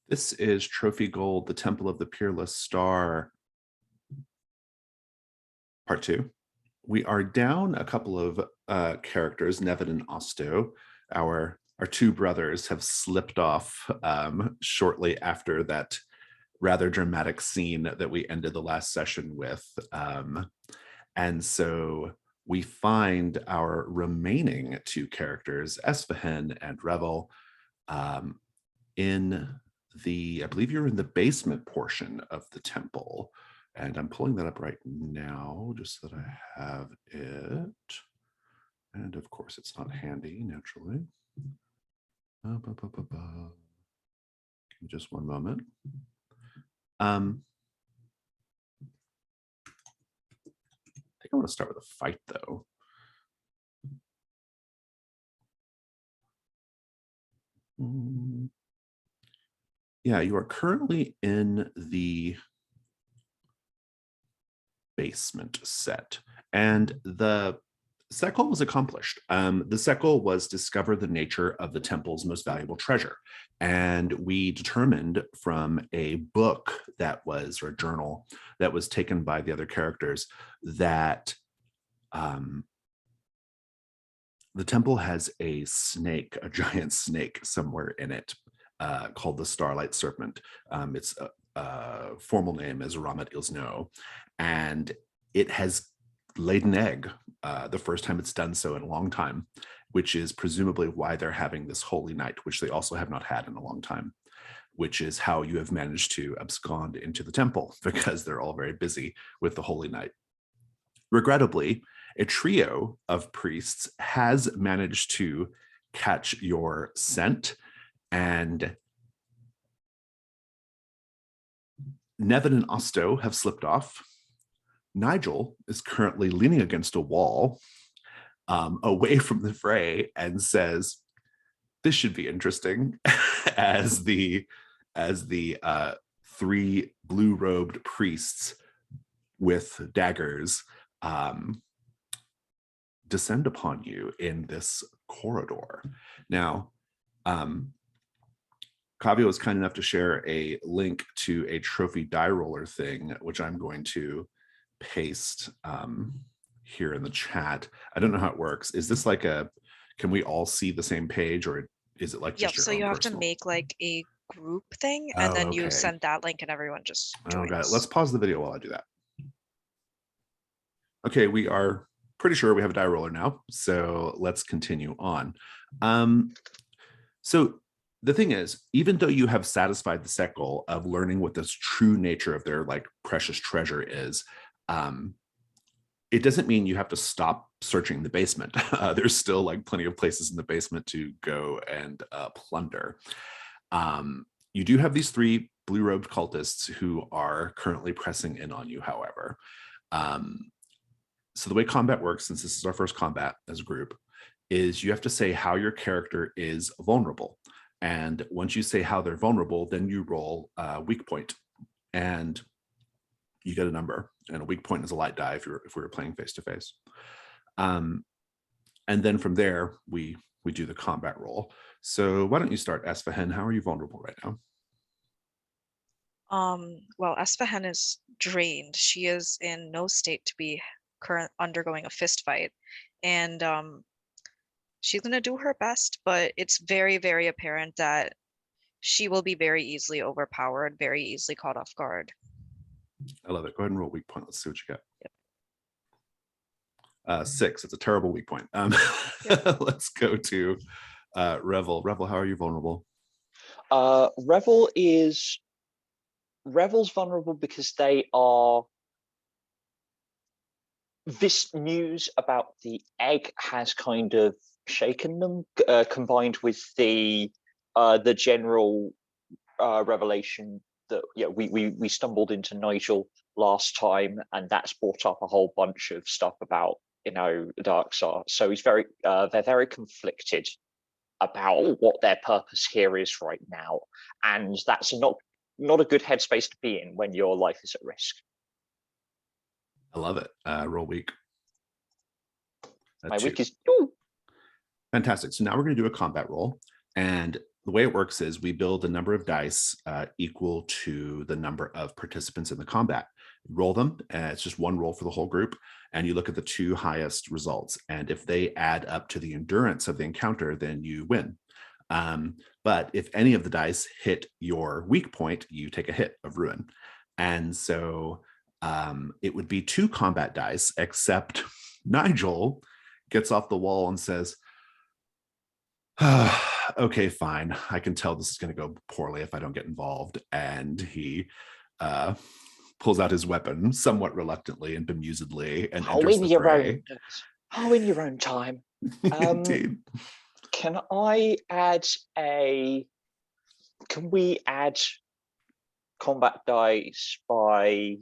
This is Trophy Gold, the Temple of the Peerless Star, Part 2. We are down a couple of characters. Nevin and Osto, our two brothers, have slipped off shortly after that rather dramatic scene that we ended the last session with. And so we find our remaining two characters, Esfahan and Revel, in the, I believe you're in the basement portion of the temple. And I'm pulling that up right now just so that I have it. And of course, it's not handy, naturally. Give me just one moment. I think I want to start with a fight, though. Yeah, you are currently in the basement set, and the set goal was accomplished. The set goal was discover the nature of the temple's most valuable treasure, and we determined from a book that was, or a journal that was taken by the other characters, that the temple has a snake, a giant snake somewhere in it, called the Starlight Serpent. Its formal name is Ramat Ilsno, and it has laid an egg the first time it's done so in a long time, which is presumably why they're having this holy night, which they also have not had in a long time, which is how you have managed to abscond into the temple, because they're all very busy with the holy night. Regrettably, a trio of priests has managed to catch your scent, and Nevin and Osto have slipped off. Nigel is currently leaning against a wall away from the fray and says, "This should be interesting," as the three blue-robed priests with daggers descend upon you in this corridor. Now, Kavio was kind enough to share a link to a trophy die roller thing, which I'm going to paste here in the chat. I don't know how it works. Is this like a, can we all see the same page, or is it like just your so own you have personal? to make like a group thing, and then you send that link and everyone just joins. Got it. Let's pause the video while I do that. Okay, we are pretty sure we have a die roller now, so let's continue on. So the thing is, even though you have satisfied the set goal of learning what the true nature of their like precious treasure is, it doesn't mean you have to stop searching the basement. There's still like plenty of places in the basement to go and plunder. You do have these three blue-robed cultists who are currently pressing in on you, however. So the way combat works, since this is our first combat as a group, is you have to say how your character is vulnerable. And once you say how they're vulnerable, then you roll a weak point, and you get a number. And a weak point is a light die if we were playing face to face. And then from there, we do the combat roll. So why don't you start, Esfahan? How are you vulnerable right now? Well, Esfahan is drained. She is in no state to be undergoing a fist fight, and she's gonna do her best, but it's very, very apparent that she will be very easily overpowered, very easily caught off guard. I love it. Go ahead and roll weak point. Let's see what you get. Yep. 6. It's a terrible weak point. Yep. Let's go to Revel. Revel, how are you vulnerable? Revel's vulnerable because they are. This news about the egg has kind of shaken them, combined with the general revelation that we stumbled into Nigel last time, and that's brought up a whole bunch of stuff about Darkstar. So they're very conflicted about what their purpose here is right now, and that's not a good headspace to be in when your life is at risk. I love it. Roll weak. My weak is 2. Fantastic. So now we're going to do a combat roll, and the way it works is we build a number of dice equal to the number of participants in the combat. Roll them, and it's just one roll for the whole group, and you look at the two highest results. And if they add up to the endurance of the encounter, then you win. But if any of the dice hit your weak point, you take a hit of ruin. And so it would be 2 combat dice, except Nigel gets off the wall and says, okay, fine. I can tell this is going to go poorly if I don't get involved. And he pulls out his weapon somewhat reluctantly and bemusedly and enters the fray. In your own time. Indeed. Can we add combat dice by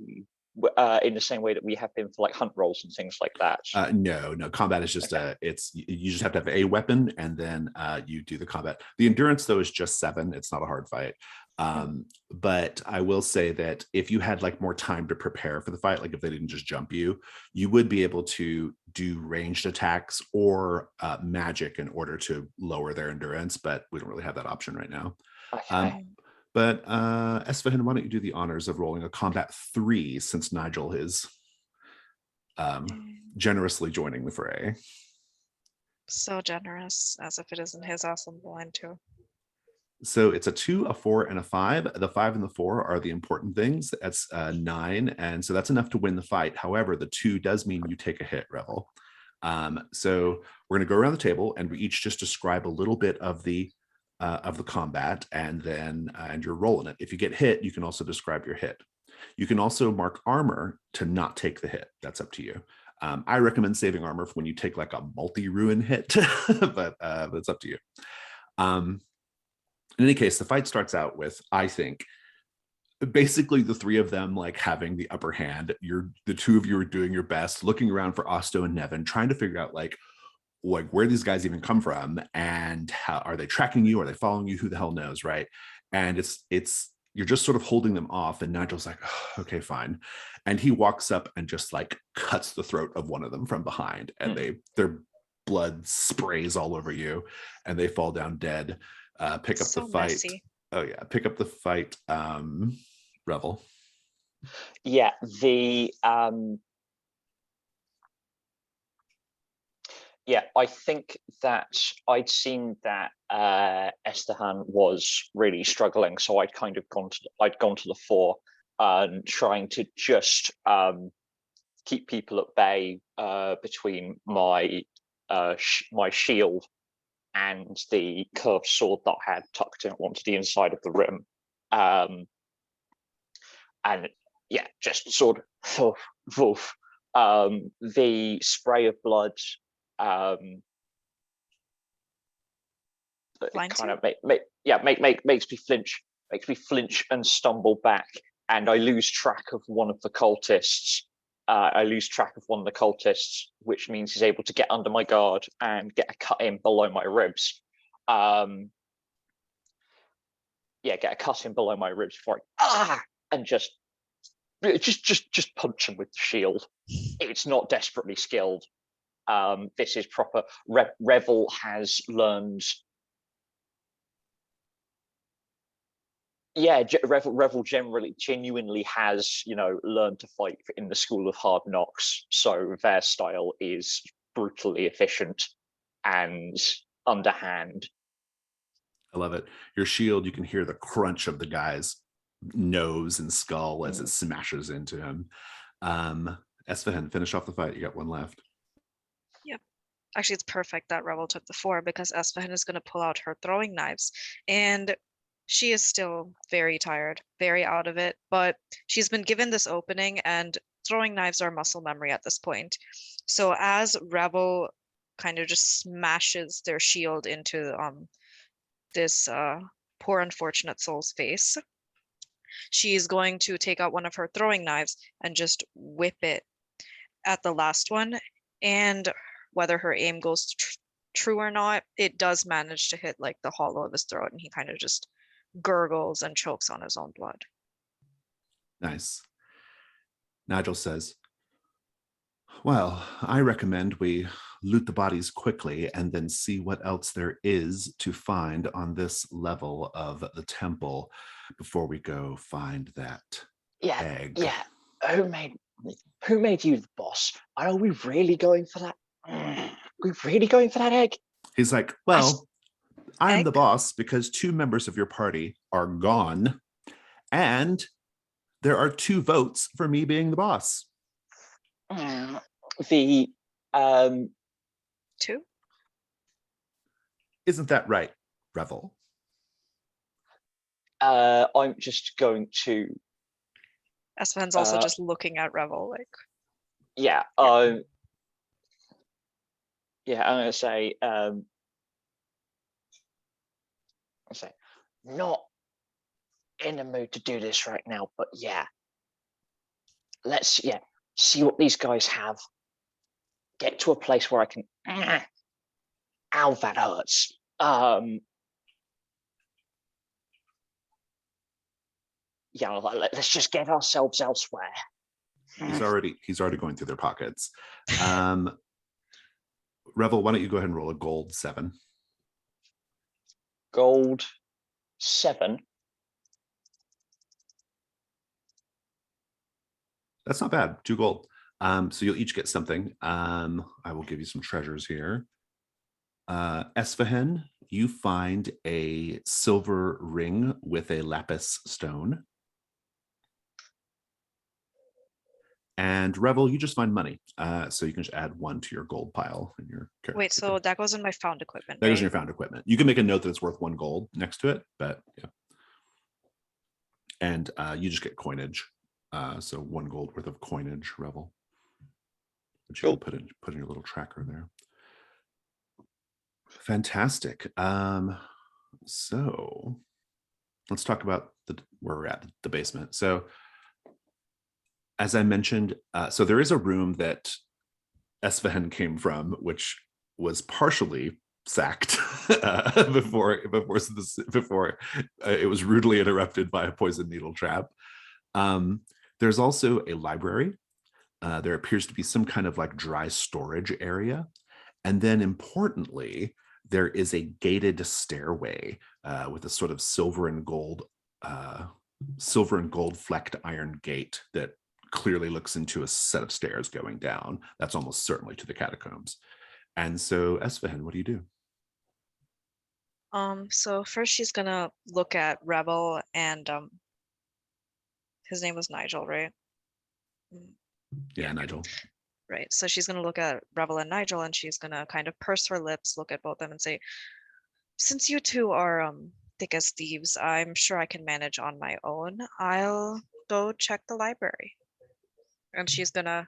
in the same way that we have been for like hunt rolls and things like that? No, combat is just you just have to have a weapon, and then you do the combat. The endurance though is just 7. It's not a hard fight. But I will say that if you had like more time to prepare for the fight, like if they didn't just jump you, you would be able to do ranged attacks or magic in order to lower their endurance, but we don't really have that option right now. Okay. But Esfahan, why don't you do the honors of rolling a combat 3, since Nigel is generously joining the fray. So generous, as if it isn't his awesome blind too. So it's a 2, a 4, and a 5. The 5 and the 4 are the important things. That's 9, and so that's enough to win the fight. However, the 2 does mean you take a hit, Revel. So we're going to go around the table, and we each just describe a little bit of the combat, and then and you're rolling it. If you get hit, you can also describe your hit. You can also mark armor to not take the hit. That's up to you. I recommend saving armor for when you take like a multi-ruin hit, but it's up to you. In any case, the fight starts out with, I think, basically the 3 of them like having the upper hand. The 2 of you are doing your best, looking around for Osto and Nevin, trying to figure out like where these guys even come from, and how are they tracking you? Are they following you? Who the hell knows, right? And it's you're just sort of holding them off, and Nigel's like, oh, okay, fine. And he walks up and just like cuts the throat of one of them from behind, and their blood sprays all over you, and they fall down dead. Pick up the fight. Messy. Oh yeah, pick up the fight. Revel. Yeah, I think that I'd seen that Estehan was really struggling, so I'd kind of gone to the fore and trying to just keep people at bay between my shield and the curved sword that I had tucked in onto the inside of the rim. And yeah, just sort of woof. The spray of blood kind of makes me flinch and stumble back, and I lose track of one of the cultists. Which means he's able to get under my guard and get a cut in below my ribs. Get a cut in below my ribs before and just punch him with the shield. It's not desperately skilled. This is proper. Revel has learned. Yeah, Revel genuinely has, learned to fight in the school of hard knocks. So their style is brutally efficient and underhand. I love it. Your shield, you can hear the crunch of the guy's nose and skull as it smashes into him. Esfahan, finish off the fight. You got 1 left. Yep. Actually, it's perfect that Revel took the 4, because Esfahan is going to pull out her throwing knives, and she is still very tired, very out of it, but she's been given this opening, and throwing knives are muscle memory at this point. So as Revel kind of just smashes their shield into this poor unfortunate soul's face, she's going to take out one of her throwing knives and just whip it at the last one. And whether her aim goes true or not, it does manage to hit like the hollow of his throat, and he kind of just gurgles and chokes on his own blood. Nice. Nigel says, Well, I recommend we loot the bodies quickly and then see what else there is to find on this level of the temple before we go find that Yeah, egg. yeah. Who made you the boss? Are we really going for that? We really going for that egg? He's like, well, I'm Egg? the boss because 2 members of your party are gone, and there are 2 votes for me being the boss. The 2? Isn't that right, Revel? I'm just going to Espen's also just looking at Revel like. yeah, yeah, I'm gonna say not in the mood to do this right now, but yeah. Let's see what these guys have. Get to a place where I can ow, that hurts. Yeah, let's just get ourselves elsewhere. He's already going through their pockets. Revel, why don't you go ahead and roll a gold 7? Gold 7. That's not bad. 2 gold. So you'll each get something. I will give you some treasures here. Esfahan, you find a silver ring with a lapis stone. And Revel, you just find money. So you can just add 1 to your gold pile in your character. Wait, so that goes in my found equipment, that right? goes in your found equipment. You can make a note that it's worth 1 gold next to it, but yeah. And you just get coinage. So 1 gold worth of coinage, Revel, which you can put in your little tracker there. Fantastic. So let's talk about where we're at, the basement. So as I mentioned, so there is a room that Esfahan came from, which was partially sacked before it was rudely interrupted by a poison needle trap. There's also a library. There appears to be some kind of like dry storage area. And then importantly, there is a gated stairway with a sort of silver and gold flecked iron gate that clearly looks into a set of stairs going down. That's almost certainly to the catacombs. And so, Esfahan, what do you do? So first she's gonna look at Rebel and his name was Nigel, right? Yeah, Nigel. Right. So she's gonna look at Rebel and Nigel and she's gonna kind of purse her lips, look at both of them and say, since you two are thick as thieves, I'm sure I can manage on my own. I'll go check the library. And she's gonna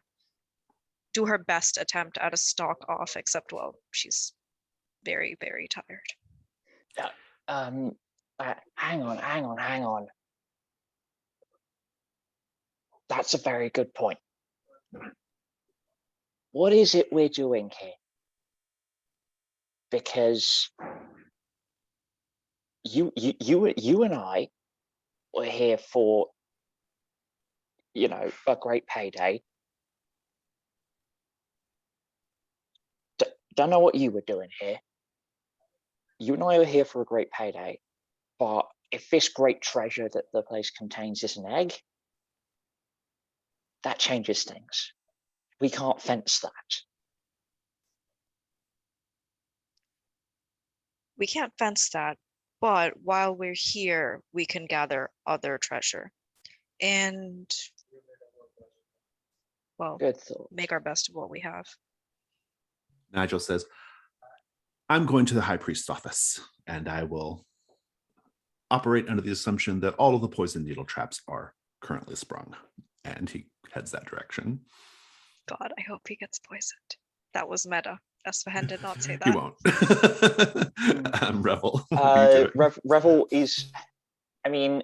do her best attempt at a stalk off, except, well, she's very, very tired. Hang on. That's a very good point. What is it we're doing here? Because you and I were here for, a great payday. Don't know what you were doing here. You and I were here for a great payday, but if this great treasure that the place contains is an egg, that changes things. We can't fence that. We can't fence that, but while we're here, we can gather other treasure and, well, Good thought. make our best of what we have. Nigel says, I'm going to the High Priest's office, and I will operate under the assumption that all of the poison needle traps are currently sprung. And he heads that direction. God, I hope he gets poisoned. That was meta. Esfahan did not say that. He won't. Revel. Revel is, I mean,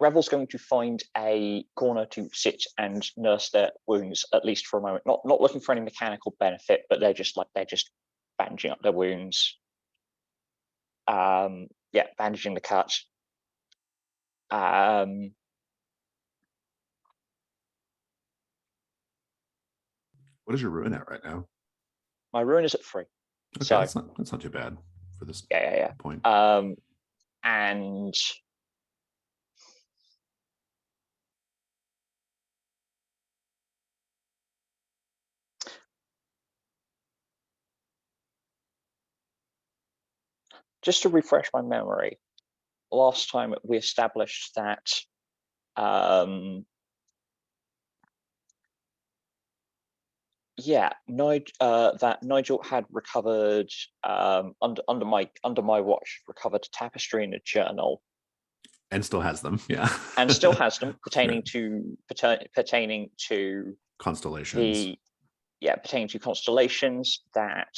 Revel's going to find a corner to sit and nurse their wounds, at least for a moment. Not looking for any mechanical benefit, but they're just bandaging up their wounds. bandaging the cut. What is your ruin at right now? My ruin is at 3. Okay, So that's not too bad for this point. And just to refresh my memory, last time we established that that Nigel had recovered under my watch, recovered a tapestry and a journal, and still has them, yeah. and still has them pertaining Right. to Constellations. pertaining to constellations that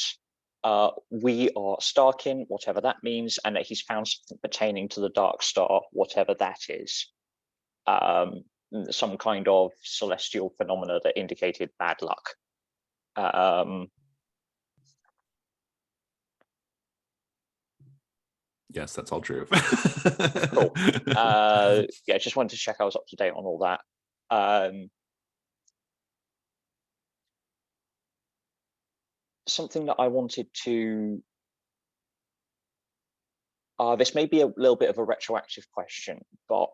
we are Starkin, whatever that means, and that he's found something pertaining to the Dark Star, whatever that is. Some kind of celestial phenomena that indicated bad luck. Yes, that's all true. Cool. Just wanted to check I was up to date on all that. Something that I wanted to this may be a little bit of a retroactive question, but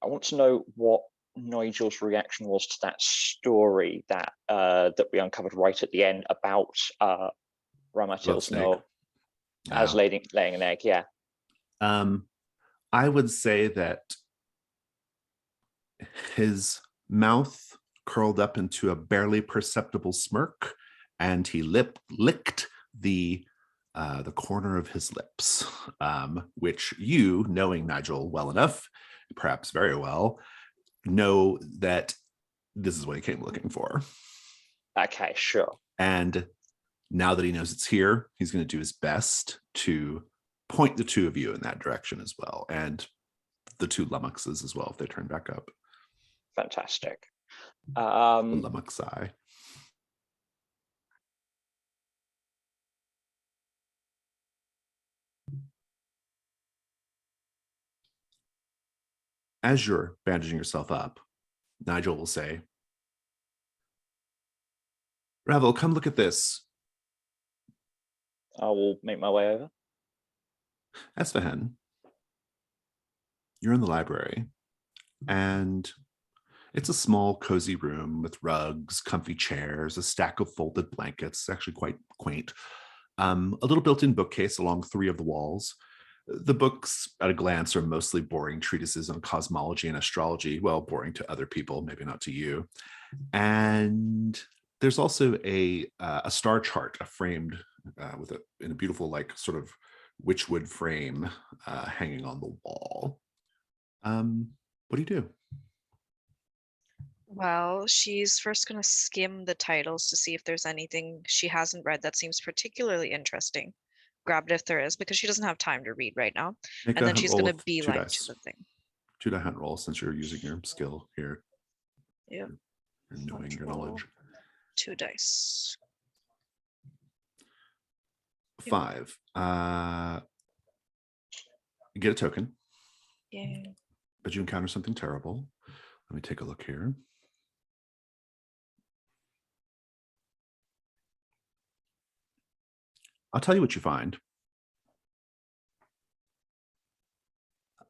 I want to know what Nigel's reaction was to that story that that we uncovered right at the end about Ramatil's no as laying an egg. Yeah. I would say that his mouth curled up into a barely perceptible smirk, and he licked the corner of his lips, which you, knowing Nigel well enough, perhaps very well, know that this is what he came looking for. Okay, sure. And now that he knows it's here, he's going to do his best to point the two of you in that direction as well, and the two lummoxes as well if they turn back up. Fantastic. The lummoxi. As you're bandaging yourself up, Nigel will say, Ravel, come look at this. I will make my way over. Esfahan, you're in the library, and it's a small, cozy room with rugs, comfy chairs, a stack of folded blankets, actually quite quaint. A little built-in bookcase along 3 of the walls. The books, at a glance, are mostly boring treatises on cosmology and astrology. Well, boring to other people, maybe not to you. And there's also a star chart, framed in a beautiful, like, sort of witchwood frame hanging on the wall. What do you do? Well, she's first going to skim the titles to see if there's anything she hasn't read that seems particularly interesting. Grab it if there is, because she doesn't have time to read right now. Make and then she's going to with beeline to the thing. 2-die hunt roll, since you're using your skill here. Yep. You're knowing your knowledge. 2 dice. 5. You get a token. Yeah. But you encounter something terrible. Let me take a look here. I'll tell you what you find.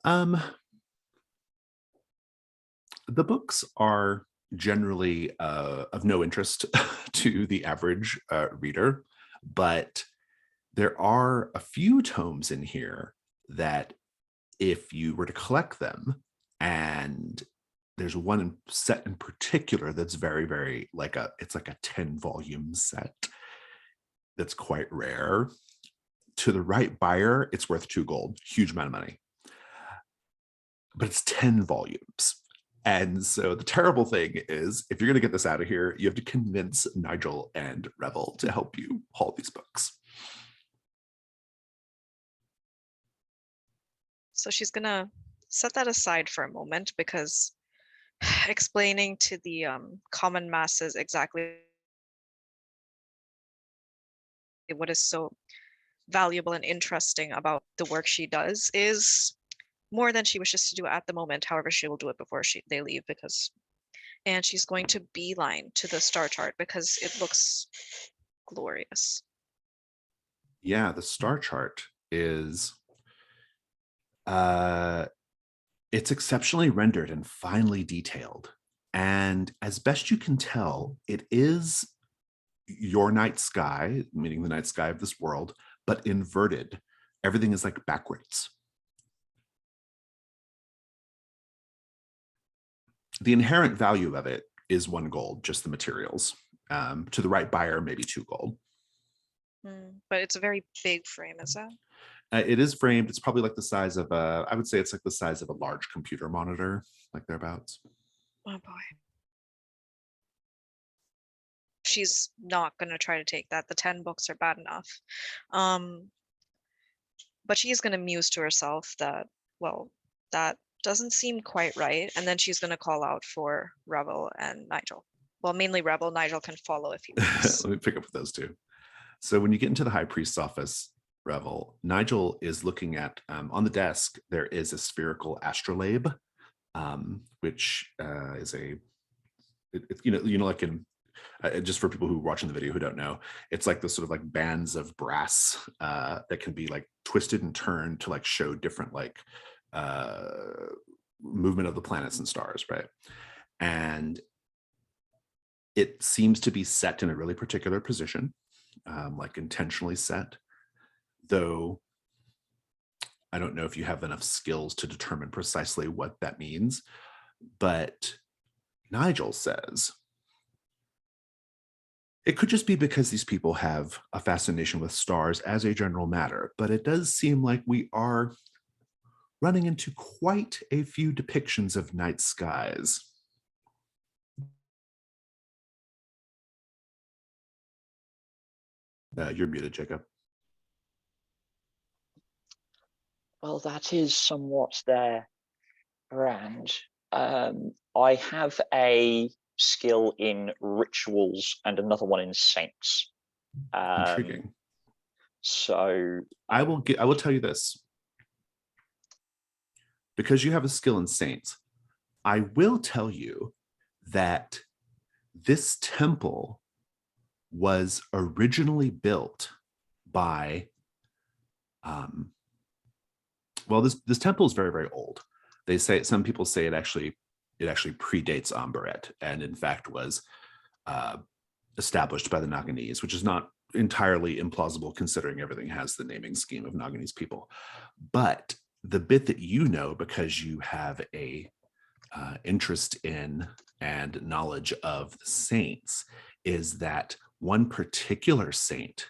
The books are generally of no interest to the average reader, but there are a few tomes in here that, if you were to collect them, and there's one set in particular that's very, very it's like a 10-volume set that's quite rare. To the right buyer, it's worth 2 gold, huge amount of money. But it's 10 volumes. And so the terrible thing is, if you're going to get this out of here, you have to convince Nigel and Revel to help you haul these books. So she's going to set that aside for a moment, because explaining to the common masses exactly what is so valuable and interesting about the work she does is more than she wishes to do at the moment. However, she will do it before they leave and she's going to beeline to the star chart because it looks glorious. Yeah, the star chart is it's exceptionally rendered and finely detailed. And as best you can tell, it is your night sky, meaning the night sky of this world, but inverted. Everything is like backwards. The inherent value of it is 1 gold, just the materials. To the right buyer, maybe 2 gold. But it's a very big frame, is that? It is framed. It's probably like the size of I would say it's like the size of a large computer monitor, like thereabouts. Oh boy. She's not going to try to take that. The 10 books are bad enough. But she's going to muse to herself that, well, that doesn't seem quite right. And then she's going to call out for Revel and Nigel. Well, mainly Revel. Nigel can follow if he wants. Let me pick up with those two. So when you get into the High Priest's office, Revel, Nigel is looking at, on the desk, there is a Spherical Astrolabe, which is like in, just for people who are watching the video who don't know, it's like the sort of like bands of brass that can be like twisted and turned to like show different like movement of the planets and stars, right? And it seems to be set in a really particular position, like intentionally set, though I don't know if you have enough skills to determine precisely what that means. But Nigel says it could just be because these people have a fascination with stars as a general matter, but it does seem like we are running into quite a few depictions of night skies. You're muted, Jacob. Well, that is somewhat their brand. I have a skill in rituals and another one in saints. Intriguing. So I will tell you this. Because you have a skill in saints, I will tell you that this temple was originally built by this temple is very, very old. Some people say it actually predates Ambaret, and in fact was established by the Naganese, which is not entirely implausible considering everything has the naming scheme of Naganese people. But the bit that you know, because you have a interest in and knowledge of the saints, is that one particular saint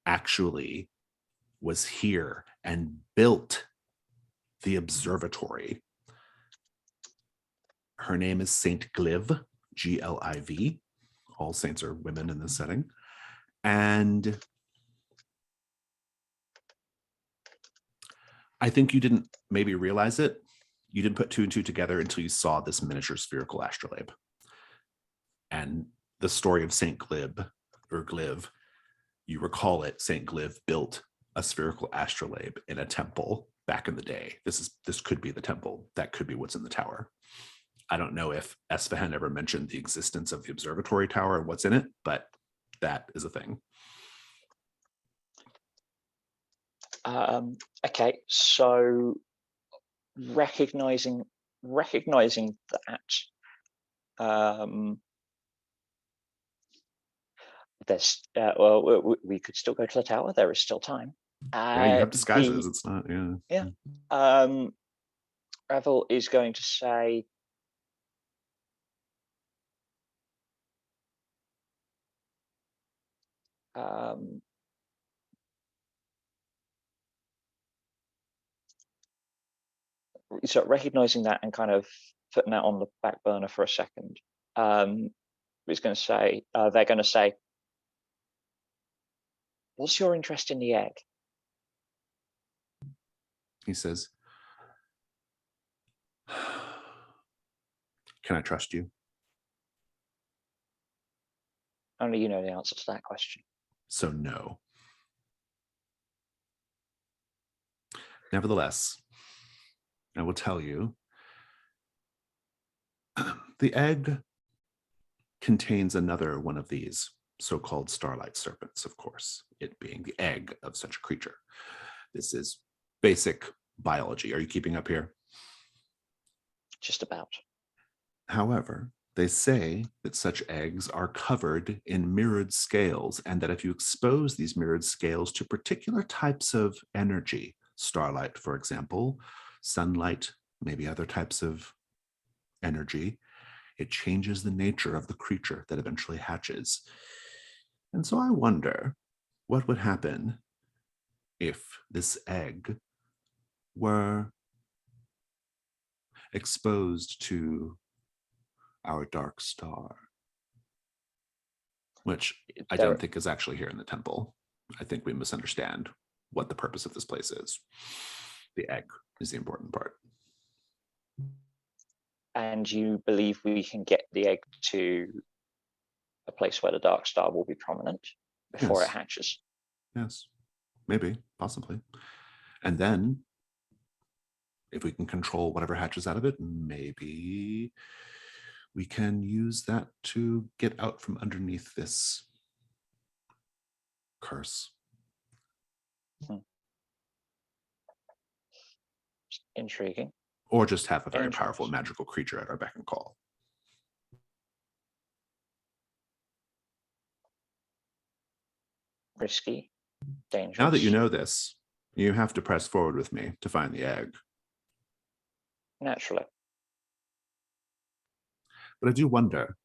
actually was here and built the observatory. Her name is Saint Gliv, Gliv. All saints are women in this setting. And I think you didn't maybe realize it. You didn't put 2 and 2 together until you saw this miniature Spherical Astrolabe. And the story of Saint Glib, or Gliv, you recall it, Saint Gliv built a Spherical Astrolabe in a temple back in the day. This could be the temple. That could be what's in the tower. I don't know if Esfahan ever mentioned the existence of the observatory tower and what's in it, but that is a thing. Okay, so recognizing that, there's we could still go to the tower. There is still time. Yeah, you have disguises. It's not. Yeah. Revel is going to say, so recognizing that and kind of putting that on the back burner for a second, is going to say, they're going to say, what's your interest in the egg? He says, can I trust you? Only you know the answer to that question. So no. Nevertheless, I will tell you, the egg contains another one of these so-called starlight serpents, of course, it being the egg of such a creature. This is basic biology. Are you keeping up here? Just about. However, they say that such eggs are covered in mirrored scales, and that if you expose these mirrored scales to particular types of energy, starlight, for example, sunlight, maybe other types of energy, it changes the nature of the creature that eventually hatches. And so I wonder what would happen if this egg were exposed to our dark star, which I There- don't think is actually here in the temple. I think we misunderstand what the purpose of this place is. The egg is the important part. And you believe we can get the egg to a place where the dark star will be prominent before Yes. it hatches? Yes, maybe, possibly. And then, if we can control whatever hatches out of it, maybe we can use that to get out from underneath this curse. Intriguing. Or just have a very Dangerous. powerful magical creature at our beck and call. Risky. Dangerous. Now that you know this, you have to press forward with me to find the egg. Naturally. But I do wonder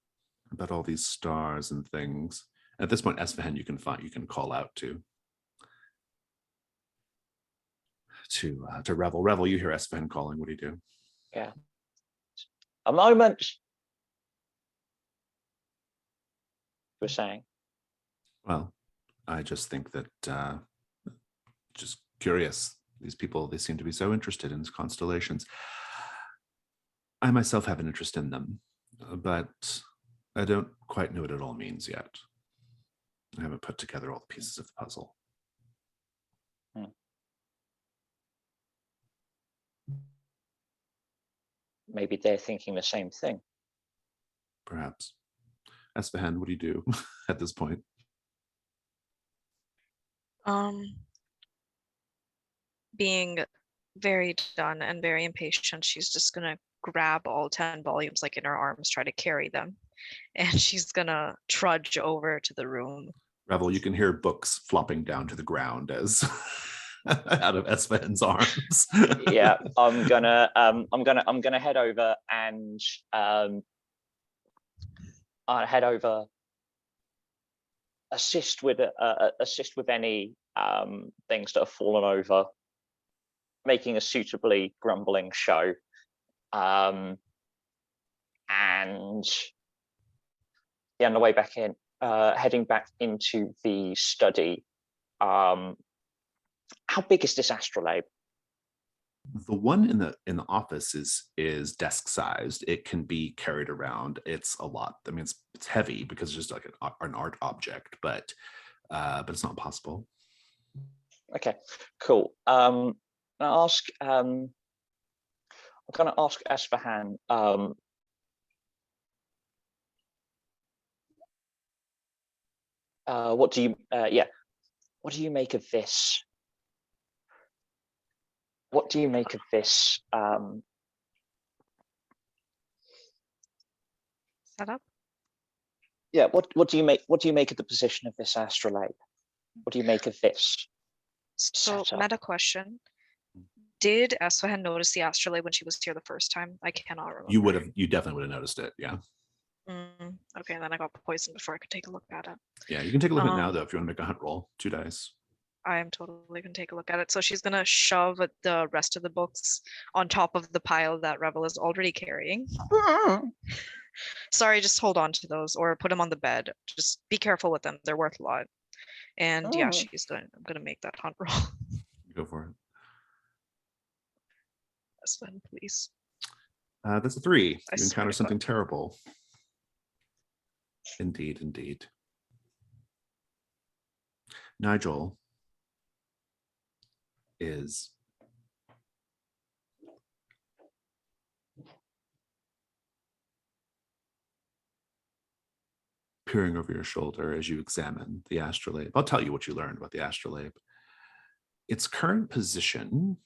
about all these stars and things. At this point, Esfahan, you can call out to Revel. Revel, you hear Esfahan calling. What do you do? Yeah. A moment. We're saying. Well, I just think that just curious. These people, they seem to be so interested in constellations. I myself have an interest in them, but I don't quite know what it all means yet. I haven't put together all the pieces of the puzzle. Maybe they're thinking the same thing. Perhaps. Esfahan, what do you do at this point? Being very done and very impatient, she's just gonna grab all 10 volumes like in her arms, try to carry them, and she's gonna trudge over to the room. Revel, you can hear books flopping down to the ground as out of Esfahan's arms. Yeah, I'm gonna head over and head over, assist with any things that have fallen over, making a suitably grumbling show, and on the way back in, heading back into the study. How big is this astrolabe? The one in the office is desk sized. It can be carried around. It's a lot. I mean, it's heavy because it's just like an art object, but it's not possible. Okay, cool. I'm gonna ask Esfahan. What do you make of this? What do you make of this Setup? Yeah, what do you make of the position of this astrolabe? What do you make of this? So setup? meta question. Did Esfahan notice the astrolabe when she was here the first time? I cannot remember. You definitely would have noticed it, yeah. Okay, then I got poisoned before I could take a look at it. Yeah, you can take a look at it now though if you want to make a hunt roll. 2 dice. I am totally gonna take a look at it. So she's gonna shove the rest of the books on top of the pile that Revel is already carrying. Sorry, just hold on to those or put them on the bed. Just be careful with them. They're worth a lot. And yeah, I'm gonna make that hunt roll. Go for it. Esfahan, please. That's a 3. You swear encounter to something God. terrible. Indeed. Nigel is peering over your shoulder as you examine the astrolabe. I'll tell you what you learned about the astrolabe. Its current position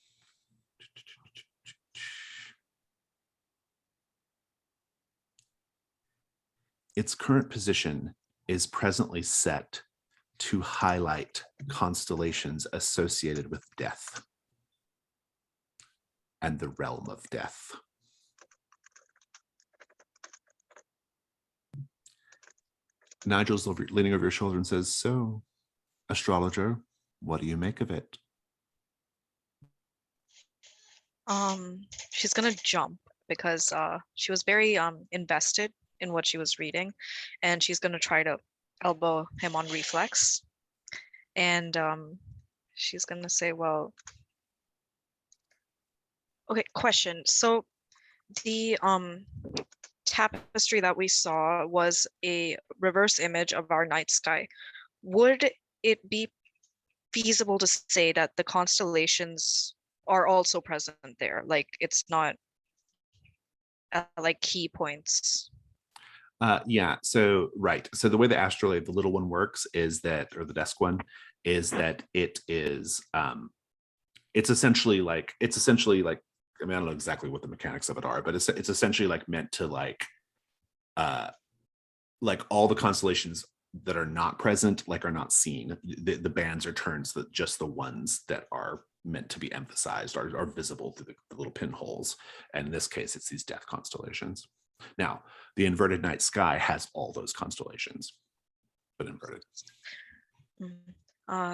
is presently set to highlight constellations associated with death and the realm of death. Nigel's leaning over your shoulder and says, "So, astrologer, what do you make of it?" She's gonna jump because she was very invested in what she was reading, and she's gonna try to elbow him on reflex. And she's gonna say, well, okay, question. So the tapestry that we saw was a reverse image of our night sky. Would it be feasible to say that the constellations are also present there? Like it's not like key points. Yeah, so right. So the way the astrolabe, the little one works is that, or the desk one, is that it's essentially like, I mean, I don't know exactly what the mechanics of it are, but it's essentially like meant to like all the constellations that are not present, like are not seen. The bands are turned so that just the ones that are meant to be emphasized are visible through the little pinholes. And in this case, it's these death constellations. Now, the inverted night sky has all those constellations, but inverted.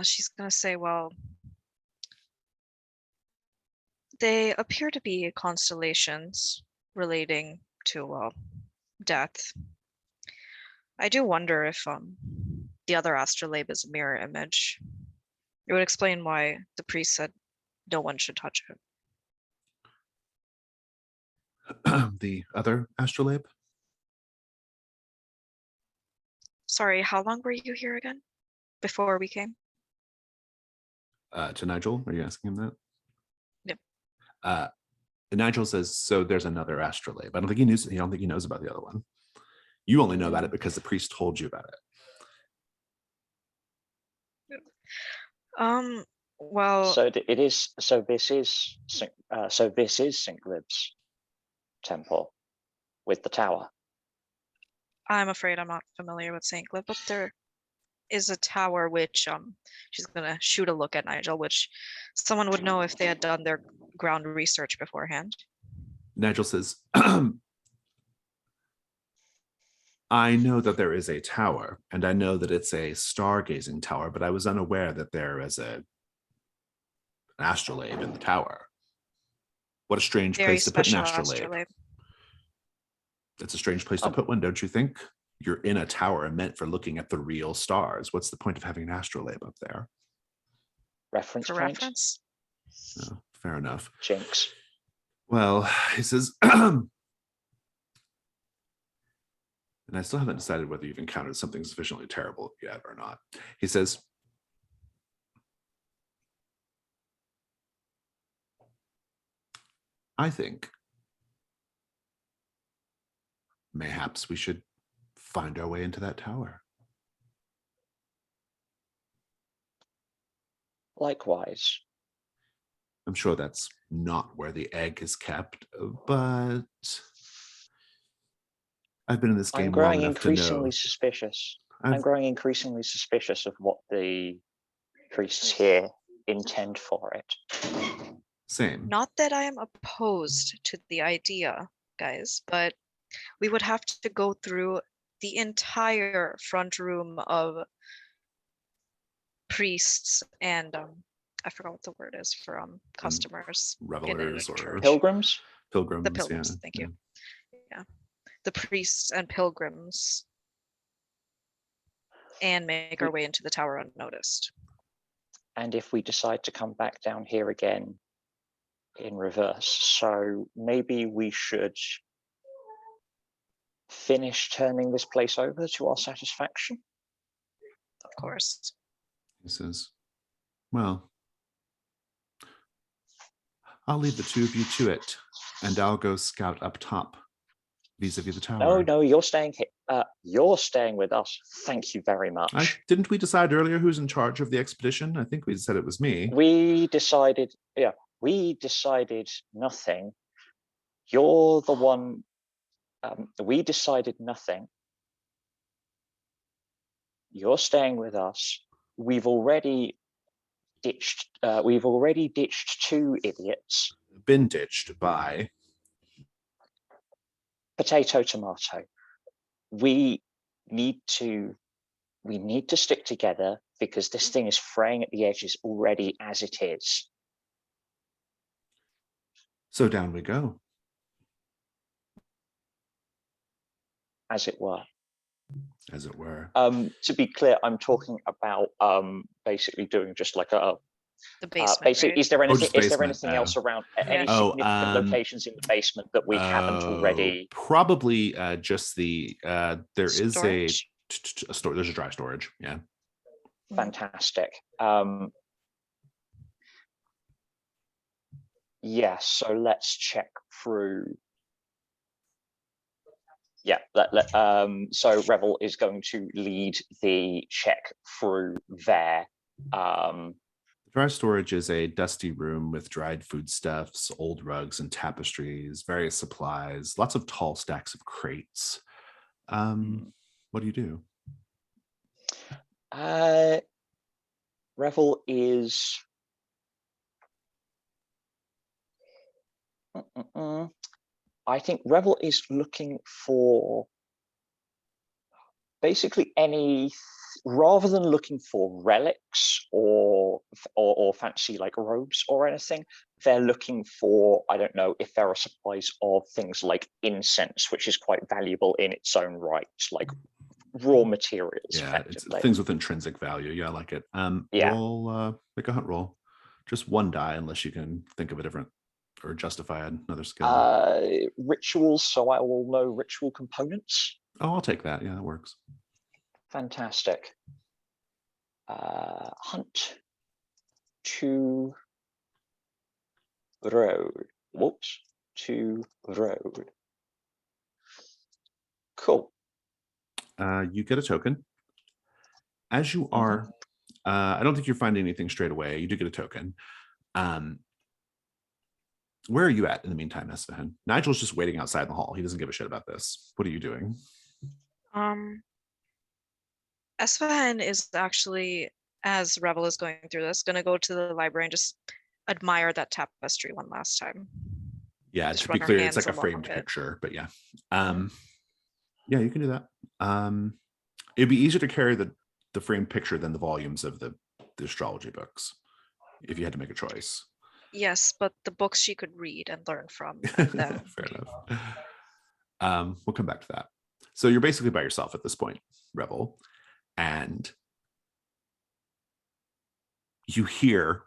She's gonna say, well, they appear to be constellations relating to death. I do wonder if the other astrolabe is a mirror image. It would explain why the priest said no one should touch it. The other astrolabe? Sorry, how long were you here again? Before we came? To Nigel, are you asking him that? Yep. Nigel says, so there's another astrolabe. I don't think he knows. I don't think he knows about the other one. You only know about it because the priest told you about it. Well. So it is. So this is. So this is Sinklib's temple with the tower. I'm afraid I'm not familiar with St. Glib, but there is a tower which she's gonna shoot a look at Nigel, which someone would know if they had done their ground research beforehand. Nigel says, I know that there is a tower, and I know that it's a stargazing tower, but I was unaware that there is an astrolabe in the tower. What a strange place to put an astrolabe. It's a strange place to put one, don't you think? You're in a tower meant for looking at the real stars. What's the point of having an astrolabe up there? Reference for point? reference. No, fair enough. Jinx. Well, he says, and I still haven't decided whether you've encountered something sufficiently terrible yet or not. He says, I think mayhaps we should find our way into that tower. Likewise. I'm sure that's not where the egg is kept, but I've been in this game long enough to know. I'm growing increasingly suspicious of what the priests here intend for it. Same. Not that I am opposed to the idea, guys, but we would have to go through the entire front room of priests and I forgot what the word is for customers, revelers or pilgrims. The pilgrims, yeah. Thank you. Yeah, the priests and pilgrims, and make our way into the tower unnoticed. And if we decide to come back down here again in reverse, so maybe we should finish turning this place over to our satisfaction. Of course. He says, well, I'll leave the two of you to it, and I'll go scout up top vis-a-vis the tower. No, you're staying here. You're staying with us. Thank you very much. Didn't we decide earlier who's in charge of the expedition? I think we said it was me. We decided nothing. You're the one. We decided nothing. You're staying with us. We've already ditched 2 idiots. Been ditched by Potato, tomato. We need to stick together because this thing is fraying at the edges already as it is. So down we go. As it were. As it were. To be clear, I'm talking about basically doing just like a The basement. basically, right? is there anything basement, else around any Yeah. significant locations in the basement that we haven't already? Probably just the there is Storage? a store. There's a dry storage. Yeah. Fantastic. Yeah, so let's check through. Yeah, so Revel is going to lead the check through there. Dry storage is a dusty room with dried foodstuffs, old rugs and tapestries, various supplies, lots of tall stacks of crates. What do you do? Revel is I think Revel is looking for basically rather than looking for relics or fancy like robes or anything, they're looking for, I don't know, if there are supplies of things like incense, which is quite valuable in its own right, like raw materials. Yeah, it's things with intrinsic value. Yeah, I like it. Yeah. Roll, make a hunt roll. Just 1 die, unless you can think of a different or justify another skill. Rituals, so I will know ritual components. Oh, I'll take that. Yeah, that works. Fantastic. Hunt to road. Whoops. To road. Cool. You get a token. As you are, I don't think you're finding anything straight away. You do get a token. Where are you at in the meantime, Esfahan? Nigel's just waiting outside the hall. He doesn't give a shit about this. What are you doing? Esfahan is actually, as Revel is going through this, going to go to the library and just admire that tapestry one last time. Yeah, Just to be run her clear, it's hands like a along framed it. picture, but yeah. Yeah, you can do that. It'd be easier to carry the framed picture than the volumes of the astrology books, if you had to make a choice. Yes, but the books she could read and learn from them. Fair enough. We'll come back to that. So you're basically by yourself at this point, Revel, and you hear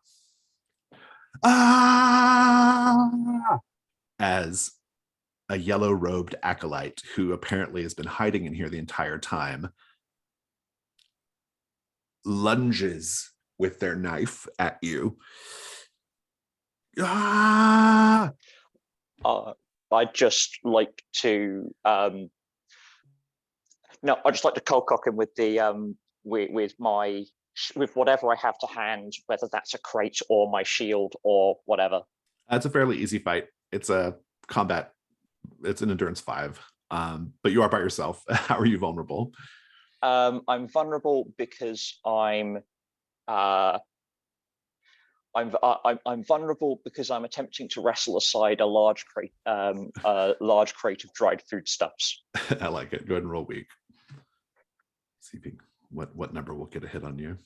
as a yellow-robed acolyte who apparently has been hiding in here the entire time lunges with their knife at you. I'd just like to no, I'd just like to cold cock him with the with whatever I have to hand, whether that's a crate or my shield or whatever. It's a fairly easy fight. It's a combat. It's an endurance 5. But you are by yourself. How are you vulnerable? I'm vulnerable because I'm vulnerable because I'm attempting to wrestle aside a large crate of dried foodstuffs. I like it. Go ahead and roll weak. See if you, what number will get a hit on you.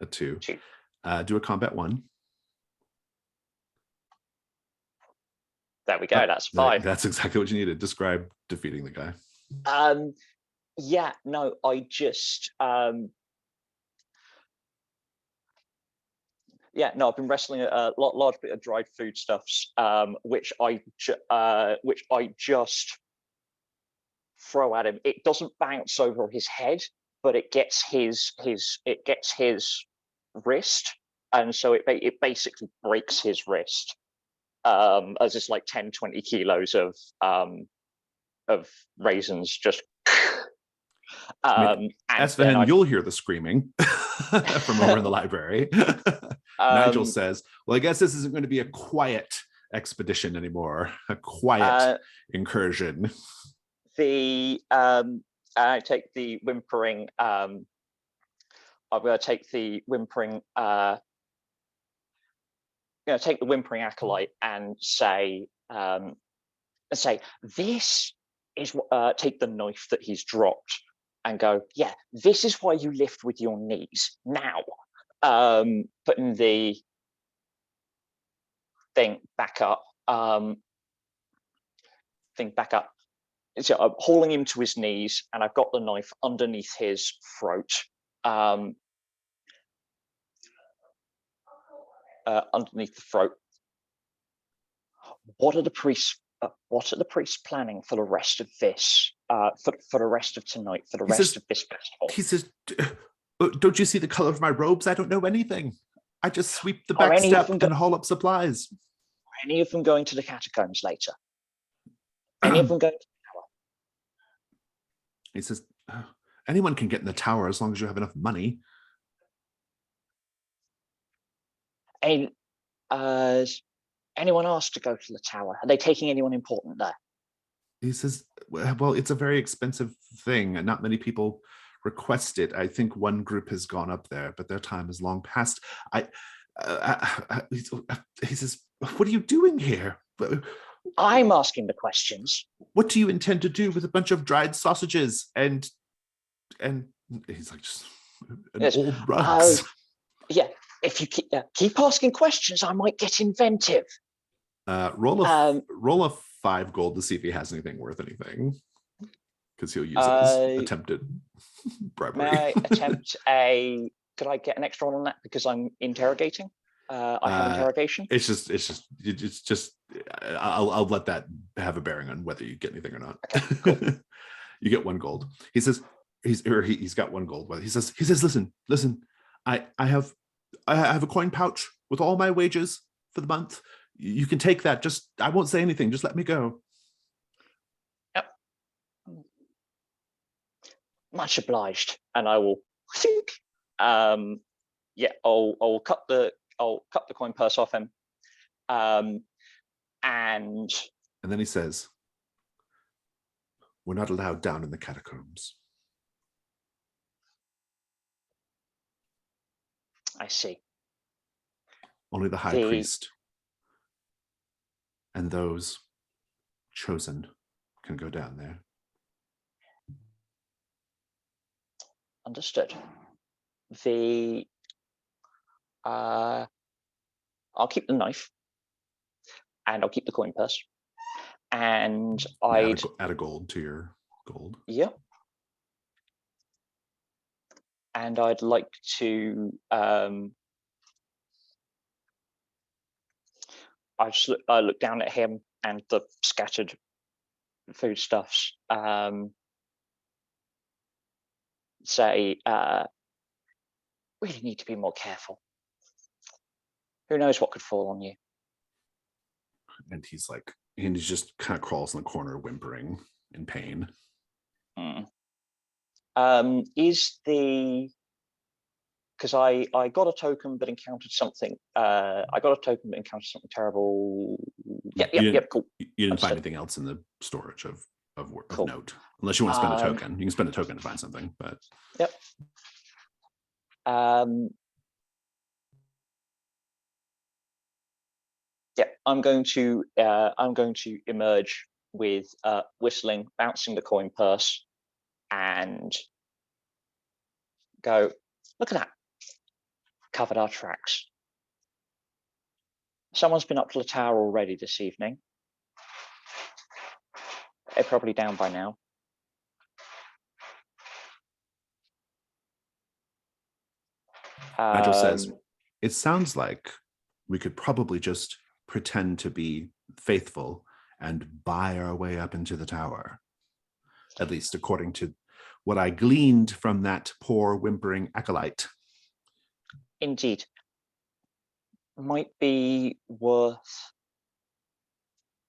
A 2. 2. Do a combat 1. There we go. That's 5. That's exactly what you needed. Describe defeating the guy. Yeah. No, I just. Yeah, no, I've been wrestling a large bit of dried foodstuffs, which I just throw at him. It doesn't bounce over his head, but it gets his wrist, and so it basically breaks his wrist, as it's like 10-20 kilos of raisins just And then Esfahan, you'll hear the screaming from over in the library. Nigel says, well, I guess this isn't going to be a quiet expedition anymore, a quiet incursion. I take the whimpering. I'm going to take the whimpering. Take the whimpering acolyte and say, this is what. Take the knife that he's dropped and go, yeah, this is why you lift with your knees now. Putting the thing back up. So I'm hauling him to his knees, and I've got the knife underneath his throat. Underneath the throat. What are the priests planning for the rest of this? For the rest of tonight? For the rest of this festival? He says, "Don't you see the color of my robes? I don't know anything. I just sweep the back step and haul up supplies." Are any of them going to the catacombs later? Any of them going to the tower? He says, "Anyone can get in the tower as long as you have enough money." Anyone asked to go to the tower? Are they taking anyone important there? He says, well, it's a very expensive thing, and not many people request it. I think one group has gone up there, but their time is long past. He says, what are you doing here? I'm asking the questions. What do you intend to do with a bunch of dried sausages and he's like, just old rugs? Yeah, if you keep asking questions, I might get inventive. Roll a 5 gold to see if he has anything worth anything, because he'll use it as attempted bribery. May I attempt a? Could I get an extra one on that because I'm interrogating? I have interrogation. It's just. I'll let that have a bearing on whether you get anything or not. Okay, cool. You get 1 gold. He says he's got 1 gold. He says, listen. I have a coin pouch with all my wages for the month. You can take that. Just, I won't say anything. Just let me go. Yep. Much obliged. And I will think. I'll cut the coin purse off him. And then he says, we're not allowed down in the catacombs. I see. Only the high priest and those chosen can go down there. Understood. I'll keep the knife, and I'll keep the coin purse, and I'd add a gold to your gold. Yeah. And I'd like to I look down at him and the scattered foodstuffs. Say, really need to be more careful. Who knows what could fall on you? And he's just kind of crawls in the corner, whimpering in pain. Because I got a token but encountered something. Terrible. Yep, cool. You didn't find anything else in the storage of cool. note, unless you want to spend a token. You can spend a token to find something, but yep. I'm going to emerge with whistling, bouncing the coin purse, and go, look at that. Covered our tracks. Someone's been up to the tower already this evening. They're probably down by now. Nigel says, it sounds like we could probably just pretend to be faithful and buy our way up into the tower. At least according to what I gleaned from that poor whimpering acolyte. Indeed. Might be worth,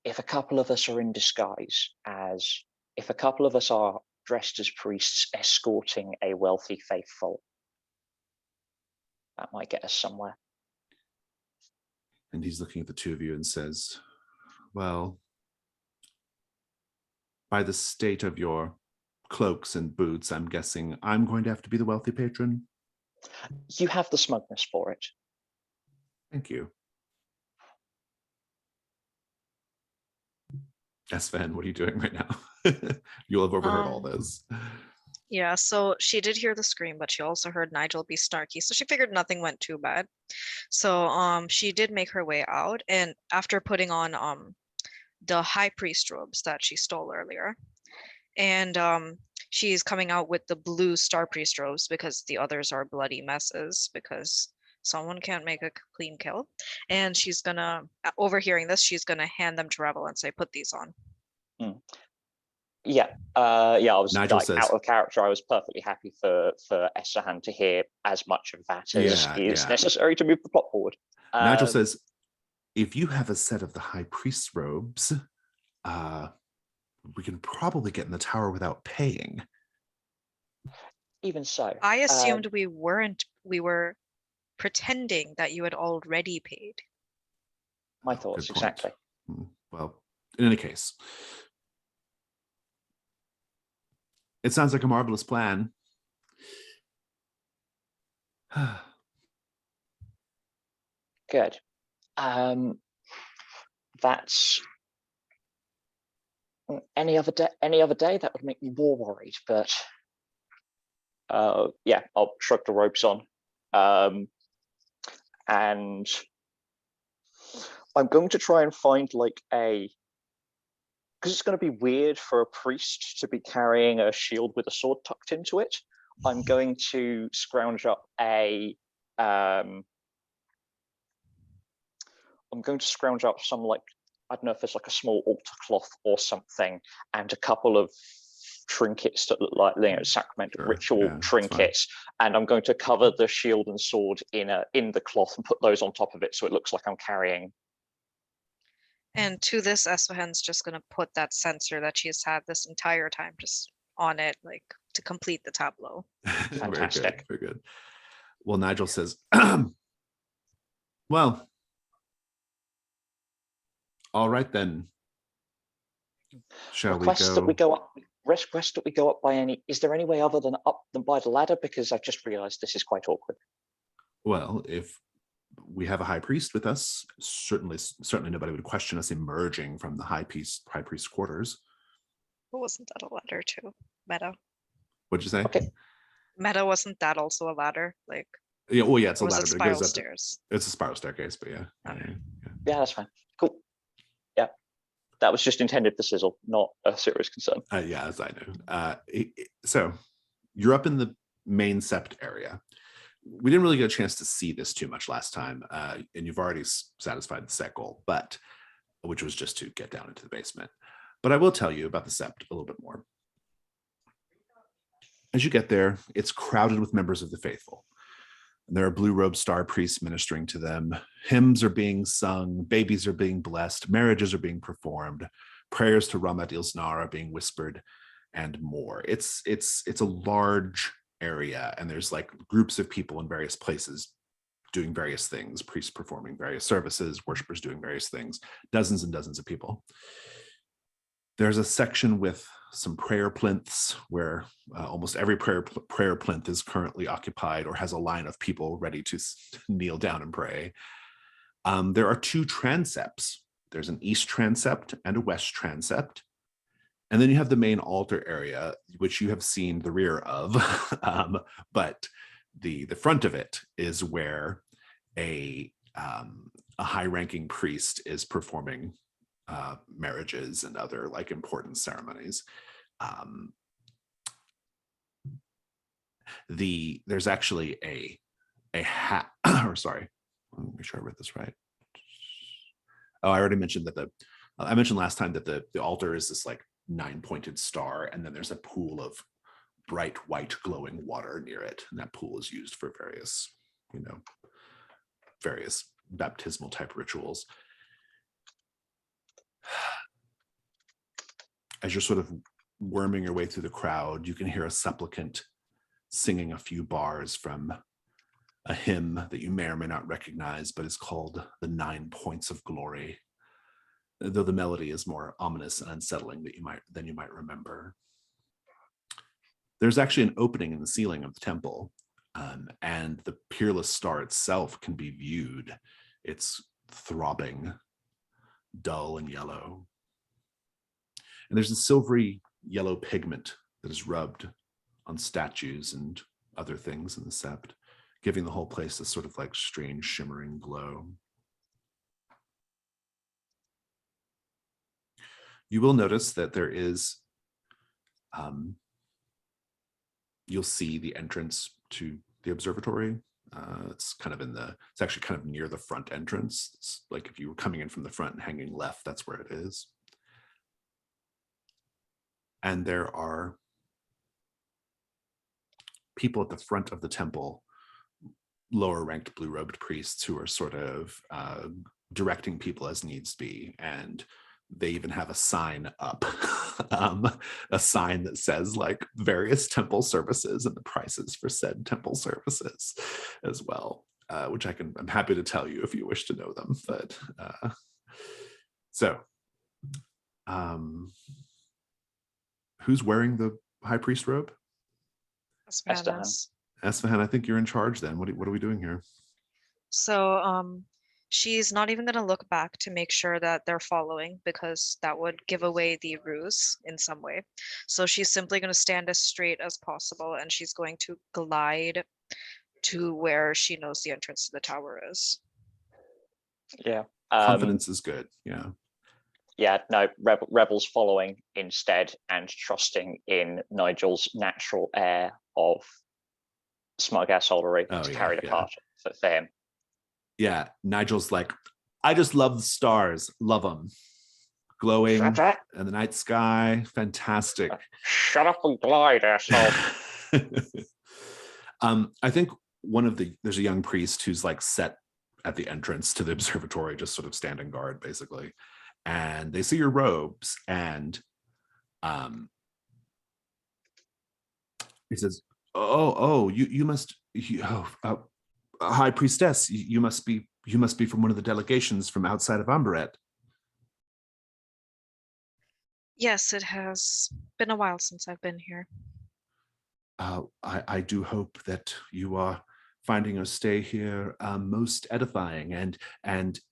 if a couple of us are in disguise, as if a couple of us are dressed as priests escorting a wealthy faithful. That might get us somewhere. And he's looking at the two of you and says, well, by the state of your cloaks and boots, I'm guessing I'm going to have to be the wealthy patron. You have the smugness for it. Thank you. Sven, what are you doing right now? You'll have overheard all this. Yeah, so she did hear the scream, but she also heard Nigel be snarky, so she figured nothing went too bad. So she did make her way out, and after putting on the high priest robes that she stole earlier, and she's coming out with the blue star priest robes because the others are bloody messes because someone can't make a clean kill. And she's gonna, overhearing this, she's gonna hand them to Rebel and say, put these on. Yeah, I was Nigel like says, out of character. I was perfectly happy for Essahan to hear as much of that as is necessary to move the plot forward. Nigel says, if you have a set of the high priest's robes, we can probably get in the tower without paying. Even so, I assumed we weren't. We were pretending that you had already paid. My thoughts, exactly. Well, in any case, it sounds like a marvelous plan. Good. That's any other day. Any other day that would make me more worried. But yeah, I'll shrug the ropes on, and I'm going to try and find like because it's going to be weird for a priest to be carrying a shield with a sword tucked into it. I'm going to scrounge up some, like, I don't know if there's like a small altar cloth or something, and a couple of trinkets that look like, sacramental ritual trinkets, and I'm going to cover the shield and sword in the cloth and put those on top of it so it looks like I'm carrying. And to this, Esfahan's just gonna put that sensor that she's had this entire time just on it, like to complete the tableau. Fantastic. Very good. Well, Nigel says, well, all right then. Shall Request we go? That we go up. Request that we go up by any. Is there any way other than up than by the ladder? Because I've just realised this is quite awkward. Well, if we have a high priest with us, certainly nobody would question us emerging from the high priest's quarters. But wasn't that a ladder too? Meta. What'd you say? Okay. Meta, wasn't that also a ladder? Like, yeah, well, yeah, it's a ladder, but it goes up. Stairs. It's a spiral staircase, but yeah. Okay. Yeah, that's fine. Cool. Yeah, that was just intended for sizzle, not a serious concern. Yeah, as I know. So you're up in the main sept area. We didn't really get a chance to see this too much last time, and you've already satisfied the set goal, which was just to get down into the basement. But I will tell you about the sept a little bit more. As you get there, it's crowded with members of the faithful. There are blue-robed star priests ministering to them. Hymns are being sung, babies are being blessed, marriages are being performed, prayers to Ramat Ilsnar are being whispered, and more. It's a large area, and there's like groups of people in various places doing various things, priests performing various services, worshipers doing various things, dozens and dozens of people. There's a section with some prayer plinths where almost every prayer plinth is currently occupied or has a line of people ready to kneel down and pray. There are two transepts. There's an east transept and a west transept. And then you have the main altar area, which you have seen the rear of, but the front of it is where a high-ranking priest is performing marriages and other like important ceremonies. There's actually a hat, or sorry, let me make sure I read this right. Oh, I already mentioned that I mentioned last time that the altar is this like 9-pointed star, and then there's a pool of bright white glowing water near it, and that pool is used for various baptismal type rituals. As you're sort of worming your way through the crowd, you can hear a supplicant singing a few bars from a hymn that you may or may not recognize, but is called The 9 Points of Glory, though the melody is more ominous and unsettling than you might remember. There's actually an opening in the ceiling of the temple, and the Peerless star itself can be viewed. It's throbbing, dull and yellow. And there's a silvery yellow pigment that is rubbed on statues and other things in the sept, giving the whole place this sort of like strange shimmering glow. You will notice that there is, you'll see the entrance to the observatory. It's actually kind of near the front entrance. It's like if you were coming in from the front and hanging left, that's where it is. And there are people at the front of the temple, lower ranked blue robed priests who are sort of directing people as needs be. And they even have a sign up, a sign that says like various temple services and the prices for said temple services as well, which I'm happy to tell you if you wish to know them. But who's wearing the high priest robe? Esfahan, I think you're in charge then. What are we doing here? So she's not even going to look back to make sure that they're following, because that would give away the ruse in some way. So she's simply going to stand as straight as possible, and she's going to glide to where she knows the entrance to the tower is. Yeah. Confidence is good. Yeah. Yeah, no, Rebel's following instead and trusting in Nigel's natural air of smug assholery to carry the part for him. Yeah, Nigel's like, I just love the stars, love them. Glowing in the night sky, fantastic. Shut up and glide, asshole. I think there's a young priest who's like set at the entrance to the observatory, just sort of standing guard, basically. And they see your robes, and he says, you must, high priestess, you must be from one of the delegations from outside of Umbret. Yes, it has been a while since I've been here. I do hope that you are finding your stay here most edifying, and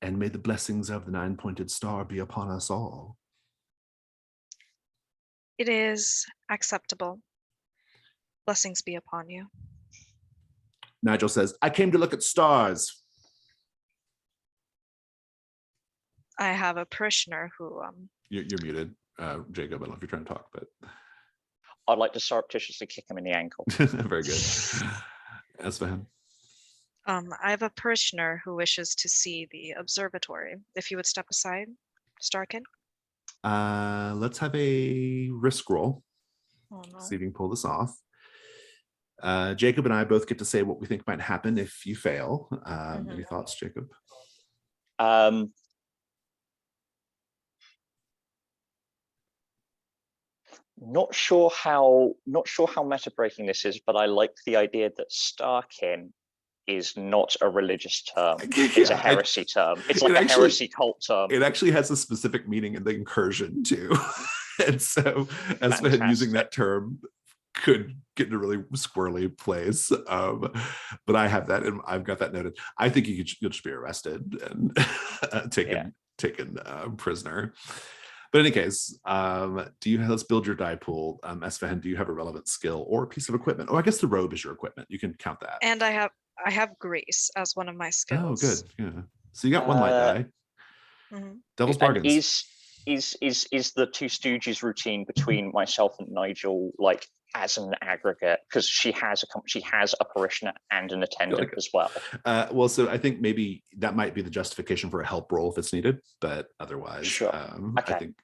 may the blessings of the 9-pointed star be upon us all. It is acceptable. Blessings be upon you. Nigel says, I came to look at stars. I have a parishioner who You're muted, Jacob. I don't know if you're trying to talk, but I'd like to surreptitiously kick him in the ankle. Very good. Esfahan. I have a parishioner who wishes to see the observatory. If you would step aside, Starkin. Let's have a risk roll. Oh, no. See if you can pull this off. Jacob and I both get to say what we think might happen if you fail. Any thoughts, Jacob? Not sure how meta breaking this is, but I like the idea that Starkin is not a religious term. It's a heresy term. It's like a heresy cult term. It actually has a specific meaning in the incursion too. And so Esfahan using that term could get into really squirrely place. But I have that, and I've got that noted. I think you'll just be arrested and taken prisoner. But in any case, let's build your die pool. Esfahan, do you have a relevant skill or a piece of equipment? Oh, I guess the robe is your equipment. You can count that. And I have grace as one of my skills. Oh, good. Yeah. So you got one light die. Devil's bargains. Is the Two Stooges routine between myself and Nigel like as an aggregate, because she has a parishioner and an attendant as well. Well, so I think maybe that might be the justification for a help roll if it's needed, but otherwise, sure. Okay. I think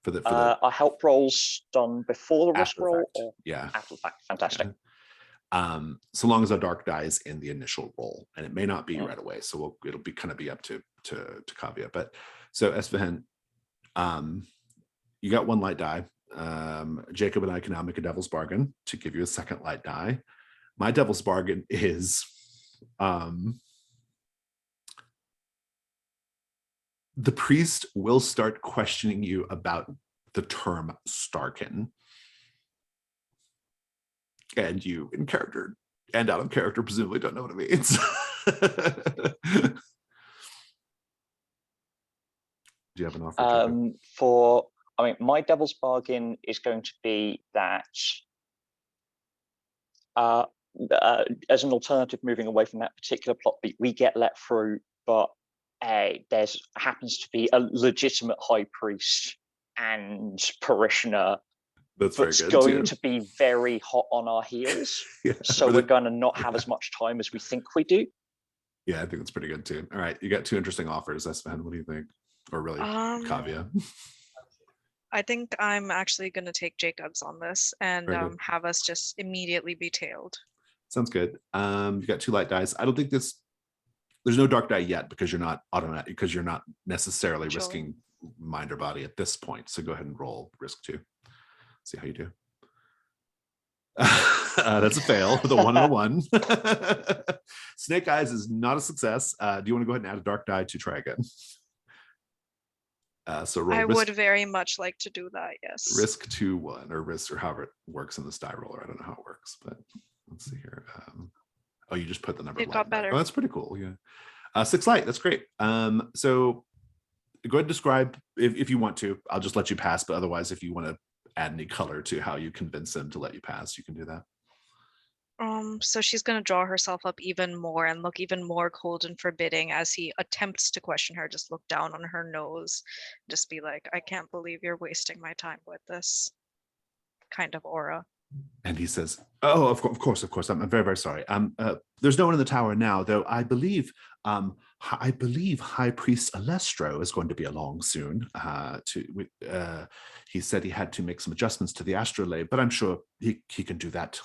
for the are help rolls done before the risk roll? Or yeah, after the fact. Fantastic. Yeah. So long as a dark die is in the initial roll, and it may not be right away, so it'll be up to Kavya. But so Esfahan, you got one light die. Jacob and I can now make a devil's bargain to give you a second light die. My devil's bargain is the priest will start questioning you about the term Starkin. And you, in character and out of character, presumably don't know what it means. Do you have an offer? My devil's bargain is going to be that as an alternative, moving away from that particular plot beat, we get let through, but there's happens to be a legitimate high priest and parishioner that's going to be very hot on our heels. Yeah, so we're going to not have as much time as we think we do. Yeah, I think that's pretty good too. All right, you got two interesting offers, Espen. What do you think? Or really, Kavya? I think I'm actually going to take Jacob's on this and have us just immediately be tailed. Sounds good. You got two light dice. I don't think there's no dark die yet because you're not automatic, because you're not necessarily risking mind or body at this point. So go ahead and roll risk 2. See how you do. That's a fail with a 1 and a 1. Snake Eyes is not a success. Do you want to go ahead and add a dark die to try again? So roll I would very much like to do that, yes. Risk 2, 1, or risk, or however it works in this die roller. I don't know how it works, but let's see here. Oh, you just put the number. It got better. Oh, that's pretty cool. Yeah. 6 light. That's great. So go ahead and describe if you want to. I'll just let you pass, but otherwise, if you want to add any color to how you convince them to let you pass, you can do that. So she's going to draw herself up even more and look even more cold and forbidding as he attempts to question her. Just look down on her nose, just be like, I can't believe you're wasting my time with this kind of aura. And he says, oh, of course. I'm very, very sorry. There's no one in the tower now, though I believe High Priest Alestro is going to be along soon. He said he had to make some adjustments to the astrolabe, but I'm sure he can do that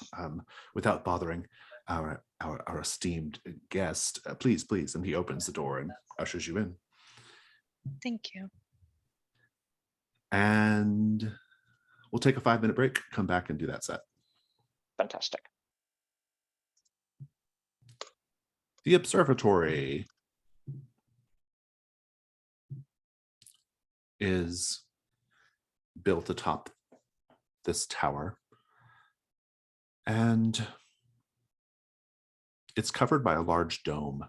without bothering our esteemed guest. Please. And he opens the door and ushers you in. Thank you. And we'll take a 5-minute break, come back and do that set. Fantastic. The observatory is built atop this tower, and it's covered by a large dome.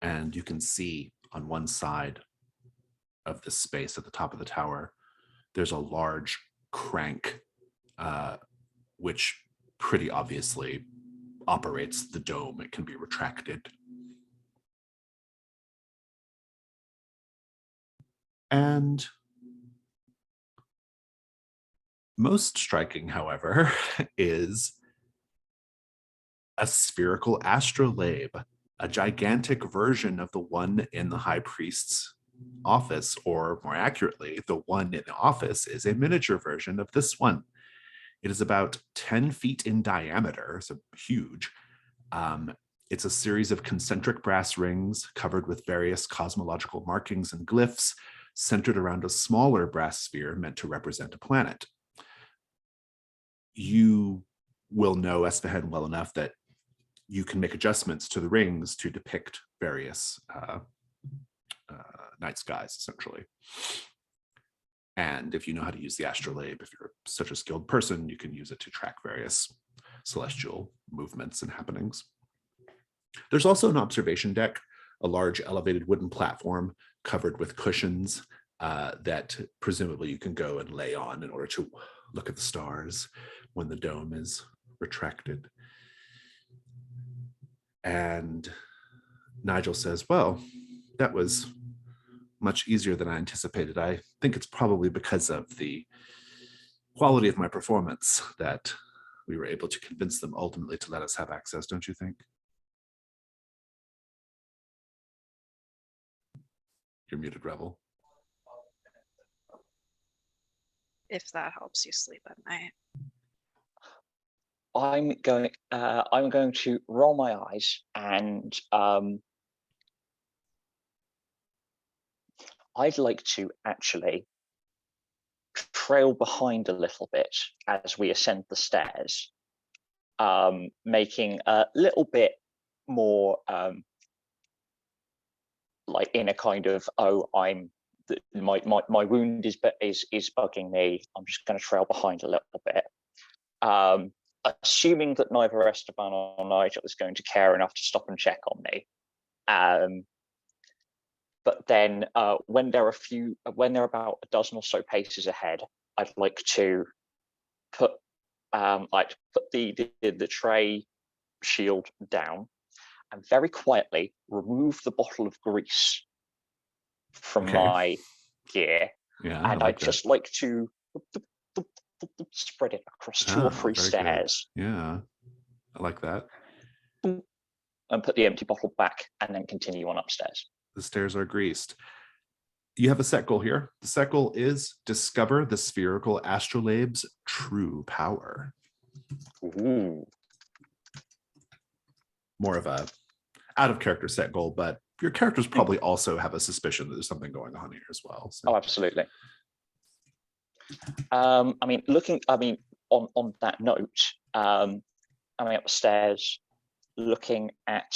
And you can see on one side of this space at the top of the tower, there's a large crank, which pretty obviously operates the dome. It can be retracted. And most striking, however, is a spherical astrolabe, a gigantic version of the one in the High Priest's office, or more accurately, the one in the office is a miniature version of this one. It is about 10 feet in diameter, so huge. It's a series of concentric brass rings covered with various cosmological markings and glyphs, centered around a smaller brass sphere meant to represent a planet. You will know Esfahan well enough that you can make adjustments to the rings to depict various night skies, essentially. And if you know how to use the astrolabe, if you're such a skilled person, you can use it to track various celestial movements and happenings. There's also an observation deck, a large elevated wooden platform covered with cushions that presumably you can go and lay on in order to look at the stars when the dome is retracted. And Nigel says, well, that was much easier than I anticipated. I think it's probably because of the quality of my performance that we were able to convince them ultimately to let us have access, don't you think? You're muted, Rebel. If that helps you sleep at night. I'm going to roll my eyes, and I'd like to actually trail behind a little bit as we ascend the stairs, making a little bit more like in a kind of, oh, my wound is bugging me. I'm just going to trail behind a little bit, assuming that neither Esteban or Nigel is going to care enough to stop and check on me. But then when they're about a dozen or so paces ahead, I'd like to put the tray shield down and very quietly remove the bottle of grease from my gear. Yeah, And I'd just like to spread it across 2 or 3 stairs. Good. Yeah, I like that. And put the empty bottle back and then continue on upstairs. The stairs are greased. You have a set goal here. The set goal is discover the Spherical Astrolabe's true power. Ooh. More of a out of character set goal, but your characters probably also have a suspicion that there's something going on here as well. So. Oh, absolutely. On that note, I'm upstairs looking at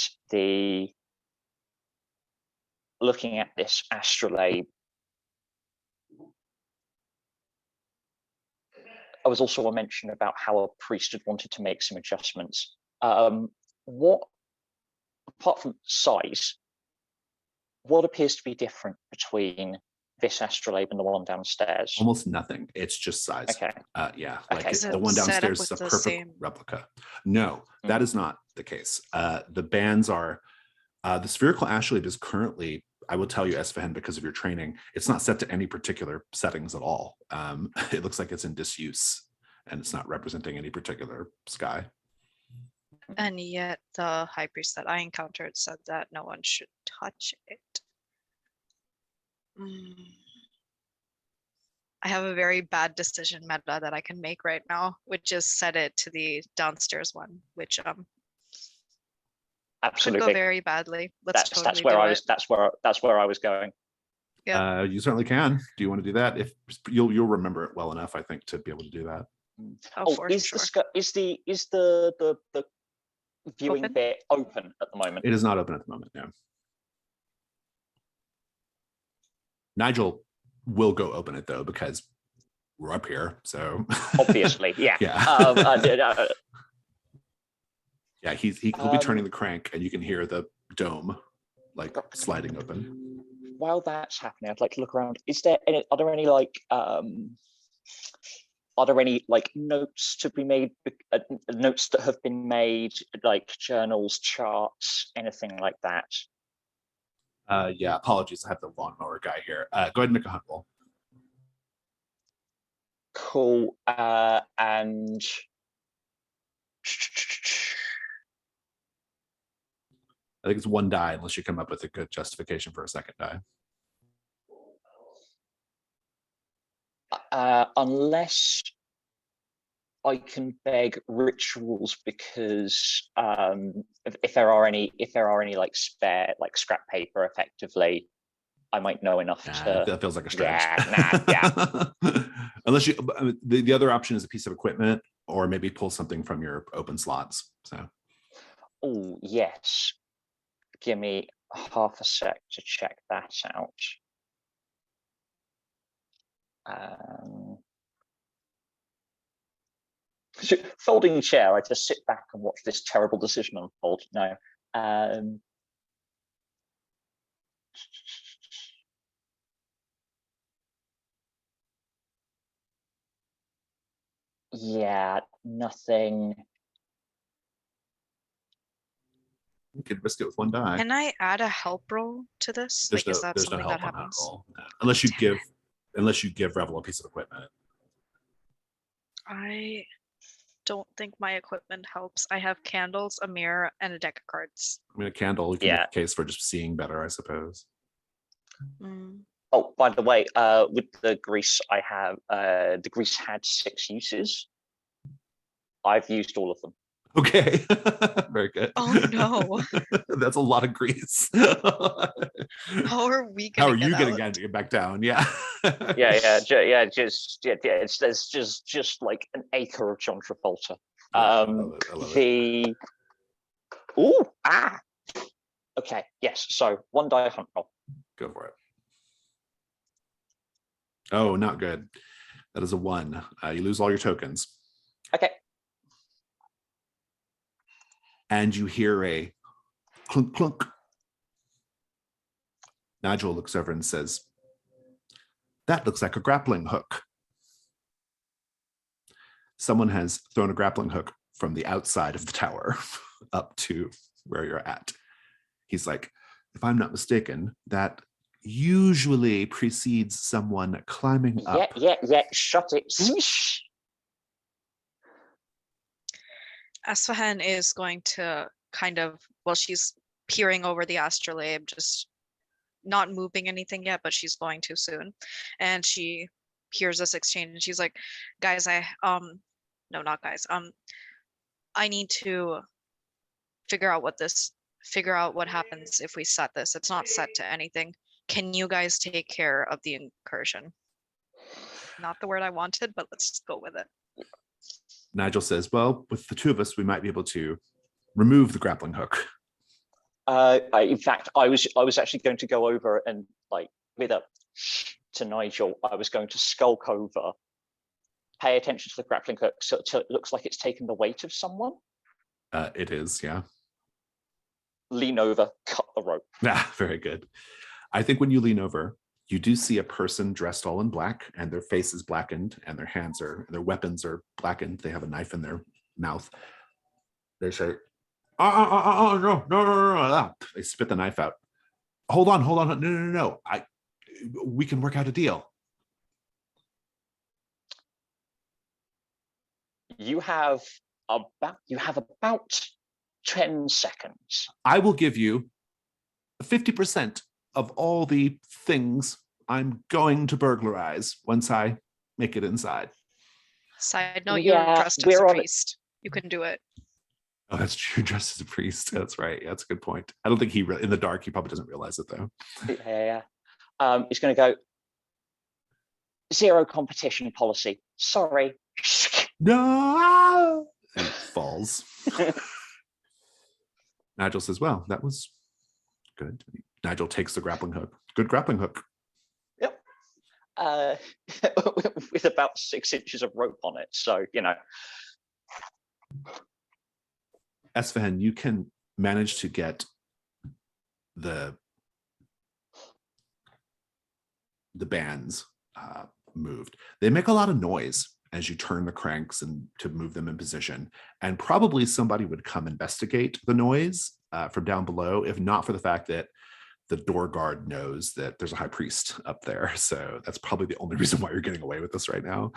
this astrolabe. I was also a mention about how a priest had wanted to make some adjustments. What, apart from size, what appears to be different between this astrolabe and the one downstairs? Almost nothing. It's just size. Okay. The one downstairs is a perfect replica. No, that is not the case. The bands are the Spherical Astrolabe is currently, I will tell you, Esfahan, because of your training, it's not set to any particular settings at all. It looks like it's in disuse and it's not representing any particular sky. And yet the high priest that I encountered said that no one should touch it. I have a very bad decision meta that I can make right now, which is set it to the downstairs one, which absolutely could go very badly. That's where I was going. Yeah. You certainly can. Do you want to do that? If you'll remember it well enough, I think, to be able to do that. Is the viewing bit open at the moment? It is not open at the moment. No. Nigel will go open it though, because we're up here. So obviously, yeah. Yeah. Yeah, he'll be turning the crank and you can hear the dome like sliding open. While that's happening, I'd like to look around. Are there any notes to be made, notes that have been made, like journals, charts, anything like that? Yeah, apologies, I have the lawnmower guy here. Go ahead and make a hunt roll. Cool. And I think it's 1 die unless you come up with a good justification for a second die. Unless I can beg rituals, because if there are any like spare scrap paper, effectively, I might know enough to. That feels like a stretch. Yeah. Unless you, the other option is a piece of equipment, or maybe pull something from your open slots. So. Oh yes, give me half a sec to check that out. Folding chair, I just sit back and watch this terrible decision unfold. No. Yeah, nothing. You could risk it with 1 die. Can I add a help roll to this? Is that something that happens? No. Unless you give Revel a piece of equipment. I don't think my equipment helps. I have candles, a mirror, and a deck of cards. I mean, a candle, you can make a case for just seeing better, I suppose. Oh, by the way, with the grease, I have the grease had 6 uses. I've used all of them. Okay. Very good. Oh no. That's a lot of grease. How How are we gonna are get you out? getting back down? Yeah. There's just like an acre of John Travolta. Yeah, I love it. I love it. The ooh ah. Okay, yes. So one die hunt roll. Go for it. Oh, not good. That is a 1. You lose all your tokens. Okay. And you hear a clunk, clunk. Nigel looks over and says, that looks like a grappling hook. Someone has thrown a grappling hook from the outside of the tower up to where you're at. He's like, if I'm not mistaken, that usually precedes someone climbing up. Yeah. Shut it. Esfahan is going to kind of, well, she's peering over the astrolabe, just not moving anything yet, but she's going to soon. And she hears this exchange and she's like, guys, no, not guys. I need to figure out what happens if we set this. It's not set to anything. Can you guys take care of the incursion? Not the word I wanted, but let's just go with it. Nigel says, well, with the two of us, we might be able to remove the grappling hook. In fact, I was actually going to go over and like with a to Nigel, I was going to skulk over, pay attention to the grappling hook, so it looks like it's taken the weight of someone. It is, yeah. Lean over, cut the rope. Ah, very good. I think when you lean over, you do see a person dressed all in black, and their face is blackened, and their weapons are blackened. They have a knife in their mouth. They say, no. They spit the knife out. Hold on. No. We can work out a deal. You have about 10 seconds. I will give you 50% of all the things I'm going to burglarize once I make it inside. Side note, you're dressed as a priest. You can do it. Oh, that's true. Dressed as a priest. That's right. That's a good point. I don't think in the dark, he probably doesn't realize it though. Yeah. He's going to go, zero competition policy. Sorry. No. And falls. Nigel says, well, that was good. Nigel takes the grappling hook. Good grappling hook. Yep. With about 6 inches of rope on it. So, Esfahan, you can manage to get the bands moved. They make a lot of noise as you turn the cranks and to move them in position. And probably somebody would come investigate the noise from down below, if not for the fact that the door guard knows that there's a high priest up there. So that's probably the only reason why you're getting away with this right now.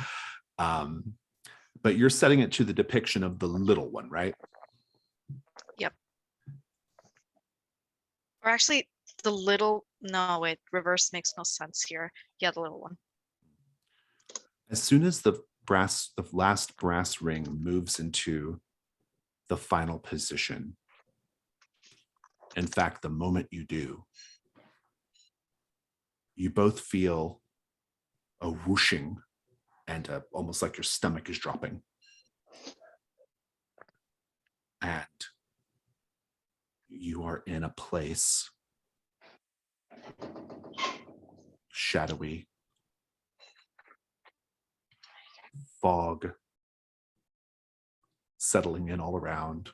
But you're setting it to the depiction of the little one, right? Yep. Or actually, no, wait, reverse makes no sense here. Yeah, the little one. As soon as the last brass ring moves into the final position, in fact, the moment you do, you both feel a whooshing and almost like your stomach is dropping. And you are in a place shadowy, fog settling in all around.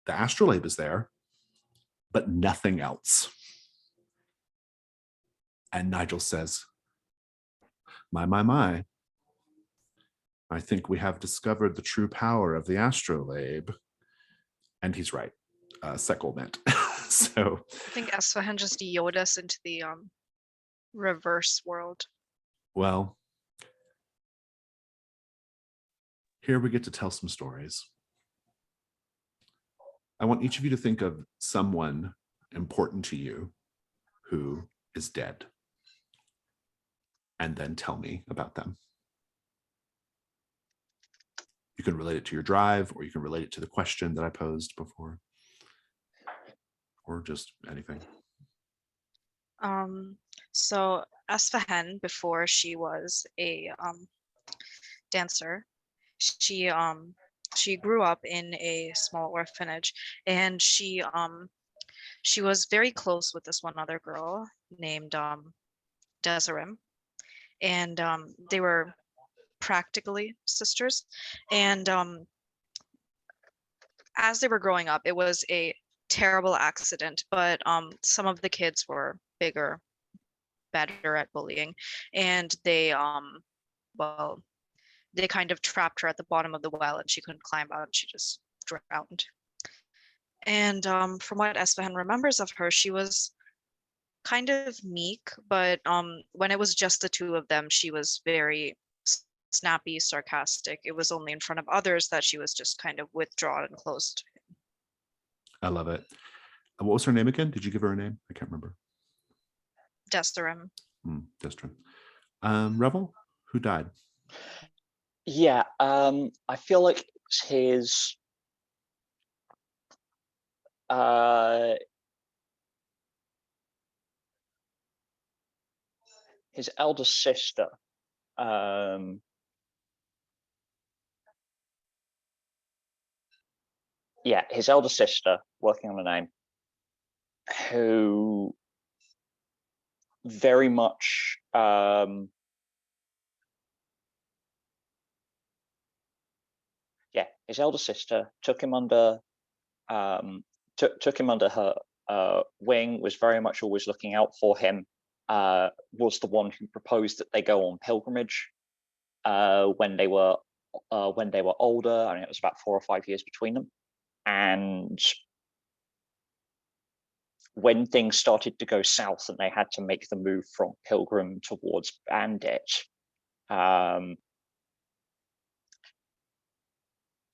The astrolabe is there, but nothing else. And Nigel says, my. I think we have discovered the true power of the astrolabe. And he's right. Sekol meant. So I think Esfahan just Yoda us into the reverse world. Well, here we get to tell some stories. I want each of you to think of someone important to you who is dead, and then tell me about them. You can relate it to your drive, or you can relate it to the question that I posed before, or just anything. So Esfahan, before she was a dancer, she grew up in a small orphanage, and she was very close with this one other girl named Desirim, and they were practically sisters. And as they were growing up, it was a terrible accident, but some of the kids were bigger, better at bullying, and well, they kind of trapped her at the bottom of the well, and she couldn't climb out, and she just drowned. And from what Esfahan remembers of her, she was kind of meek, but when it was just the two of them, she was very snappy, sarcastic. It was only in front of others that she was just kind of withdrawn and closed. I love it. What was her name again? Did you give her a name? I can't remember. Desterim. Destrin. Revel, who died? Yeah, I feel like it's his elder sister. Yeah, his elder sister, working on a name, who very much his elder sister took him under took him under her wing, was very much always looking out for him, was the one who proposed that they go on pilgrimage when they were older. I mean, it was about 4 or 5 years between them. And when things started to go south and they had to make the move from pilgrim towards bandit,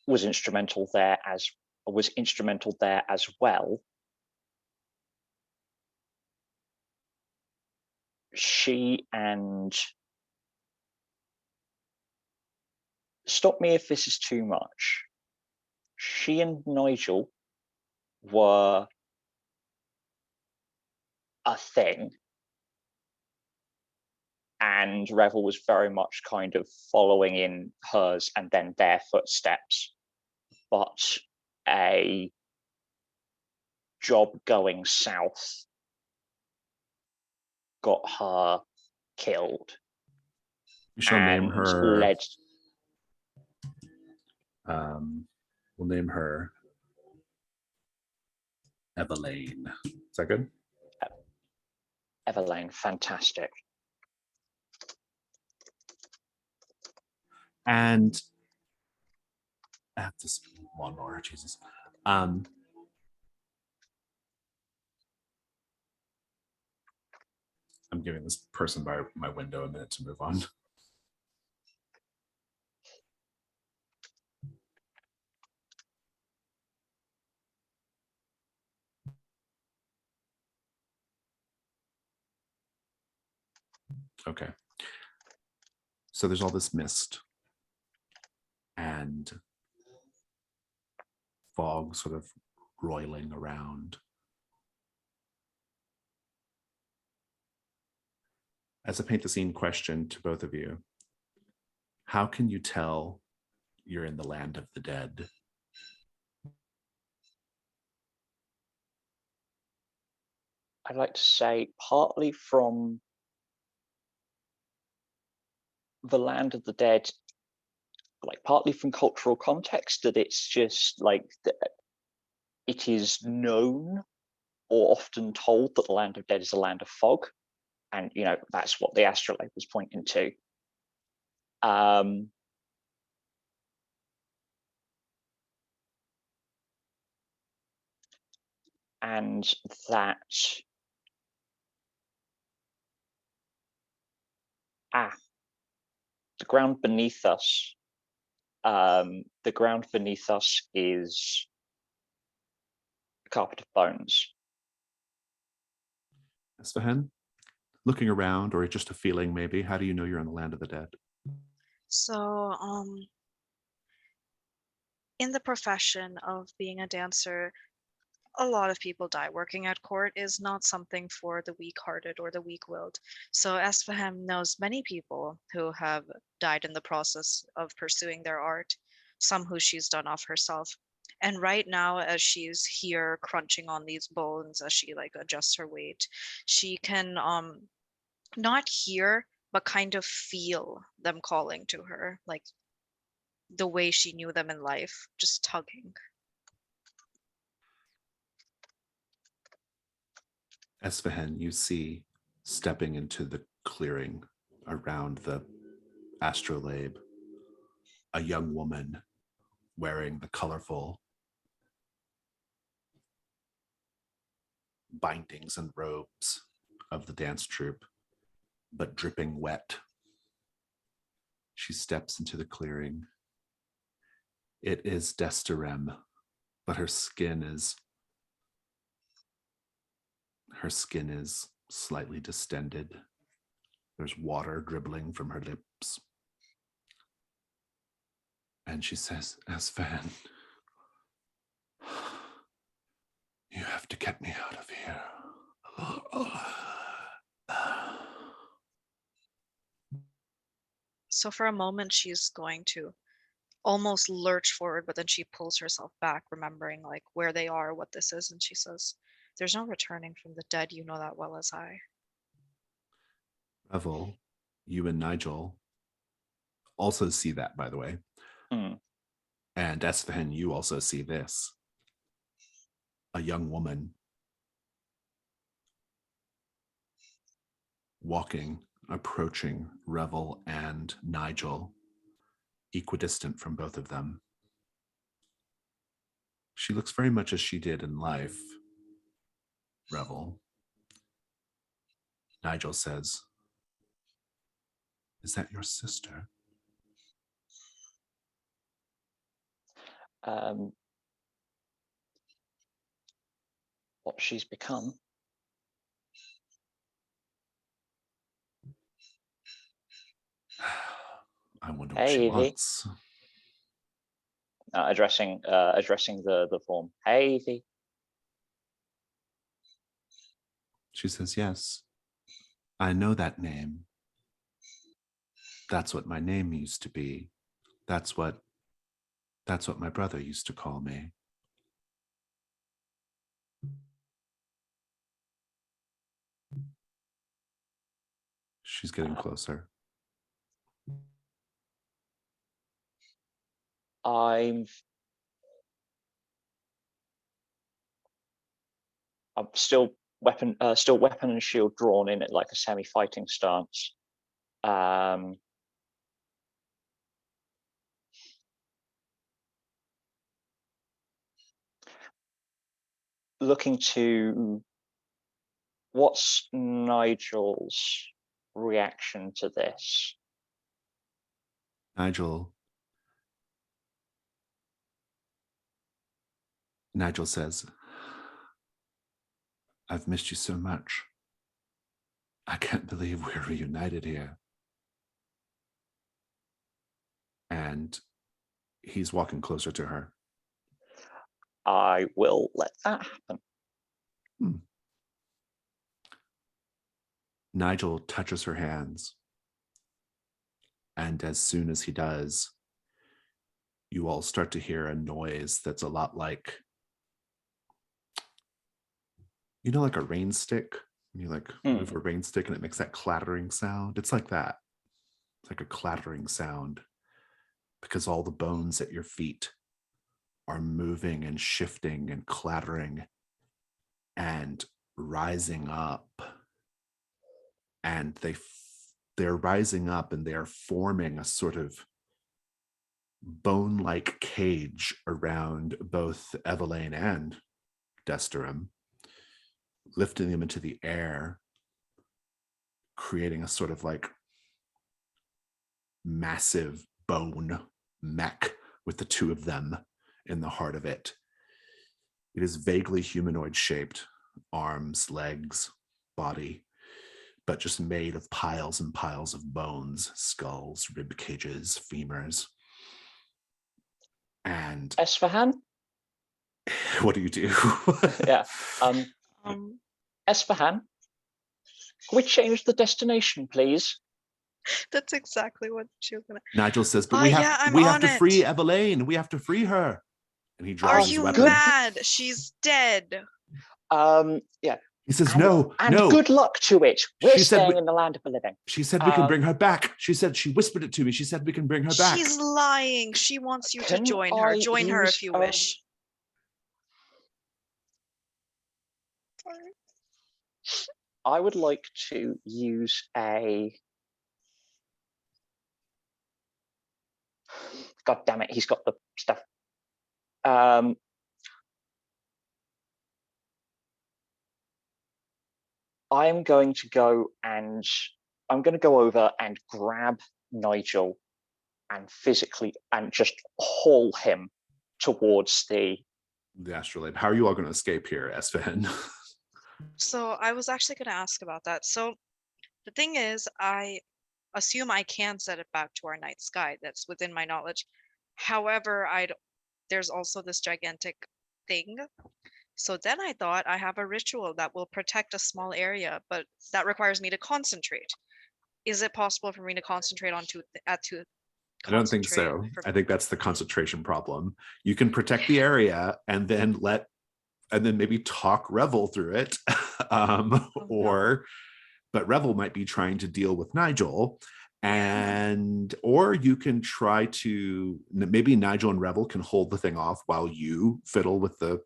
was instrumental there as well. She and, stop me if this is too much, she and Nigel were a thing, and Revel was very much kind of following in hers and then their footsteps. But a job going south got her killed. We shall name her. Led. We'll name her Evelyn. Is that good? Evelyn, fantastic. And I have this one more. Jesus. I'm giving this person by my window a minute to move on. Okay. So there's all this mist and fog sort of roiling around. As a paint the scene question to both of you, how can you tell you're in the land of the dead? I'd like to say partly from the land of the dead, like partly from cultural context, that it's just like it is known or often told that the land of dead is a land of fog, and that's what the astrolabe was pointing to. And that the ground beneath us, is a carpet of bones. Esfahan, looking around, or just a feeling maybe, how do you know you're in the land of the dead? So in the profession of being a dancer, a lot of people die. Working at court is not something for the weak-hearted or the weak-willed. So Esfahan knows many people who have died in the process of pursuing their art, some who she's done off herself. And right now, as she's here crunching on these bones, as she like adjusts her weight, she can not hear, but kind of feel them calling to her, like the way she knew them in life, just tugging. Esfahan, you see stepping into the clearing around the astrolabe, a young woman wearing the colorful bindings and robes of the dance troupe, but dripping wet. She steps into the clearing. It is Destarem, but her skin is slightly distended. There's water dribbling from her lips. And she says, Esfan, you have to get me out of here. So for a moment, she's going to almost lurch forward, but then she pulls herself back, remembering like where they are, what this is, and she says, "There's no returning from the dead. You know that well as I." Revel, you and Nigel also see that, by the way. Mm. And Esfahan, you also see this. A young woman walking, approaching Revel and Nigel, equidistant from both of them. She looks very much as she did in life, Revel. Nigel says, "Is that your sister?" What she's become. I wonder what Hey, she Evie. wants. Addressing the form. Hey, Evie. She says, "Yes, I know that name. That's what my name used to be. That's what my brother used to call me." She's getting closer. I'm still weapon and shield drawn in at like a semi-fighting stance. Looking to what's Nigel's reaction to this? Nigel says, "I've missed you so much. I can't believe we're reunited here." And he's walking closer to her. I will let that happen. Nigel touches her hands. And as soon as he does, you all start to hear a noise that's a lot like, like a rain stick. You like move a rain stick and it makes that clattering sound. It's like that. It's like a clattering sound because all the bones at your feet are moving and shifting and clattering and rising up. And they're rising up and they're forming a sort of bone-like cage around both Evelyn and Destarem, lifting them into the air, creating a sort of like massive bone mech with the two of them in the heart of it. It is vaguely humanoid shaped, arms, legs, body, but just made of piles and piles of bones, skulls, rib cages, femurs. And Esfahan? what do you do? Yeah. Um, Esfahan, can we change the destination, please? that's exactly what she was gonna. Nigel says, but Oh yeah, I'm we have on to it. free Evelyn. We have to free her. And he Are draws his you weapon. mad? She's dead. Yeah. He says, And, no, and no. good luck to it. We're She said staying we- in the land of the living. She said we can bring her back. She whispered it to me. She said we can bring her back. She's lying. She wants you to Can join her. I Join her use, if you wish. I would like to use a... God damn it, he's got the stuff. I'm going to go over and grab Nigel and physically and just haul him towards the astrolabe. How are you all going to escape here, Esfahan? So I was actually going to ask about that. So the thing is, I assume I can set it back to our night sky. That's within my knowledge. However, there's also this gigantic thing. So then I thought I have a ritual that will protect a small area, but that requires me to concentrate. Is it possible for me to concentrate I don't think so. I think that's the concentration problem. You can protect the area and then maybe talk Revel through it. But Revel might be trying to deal with Nigel. Or you can try to, maybe Nigel and Revel can hold the thing off while you fiddle with the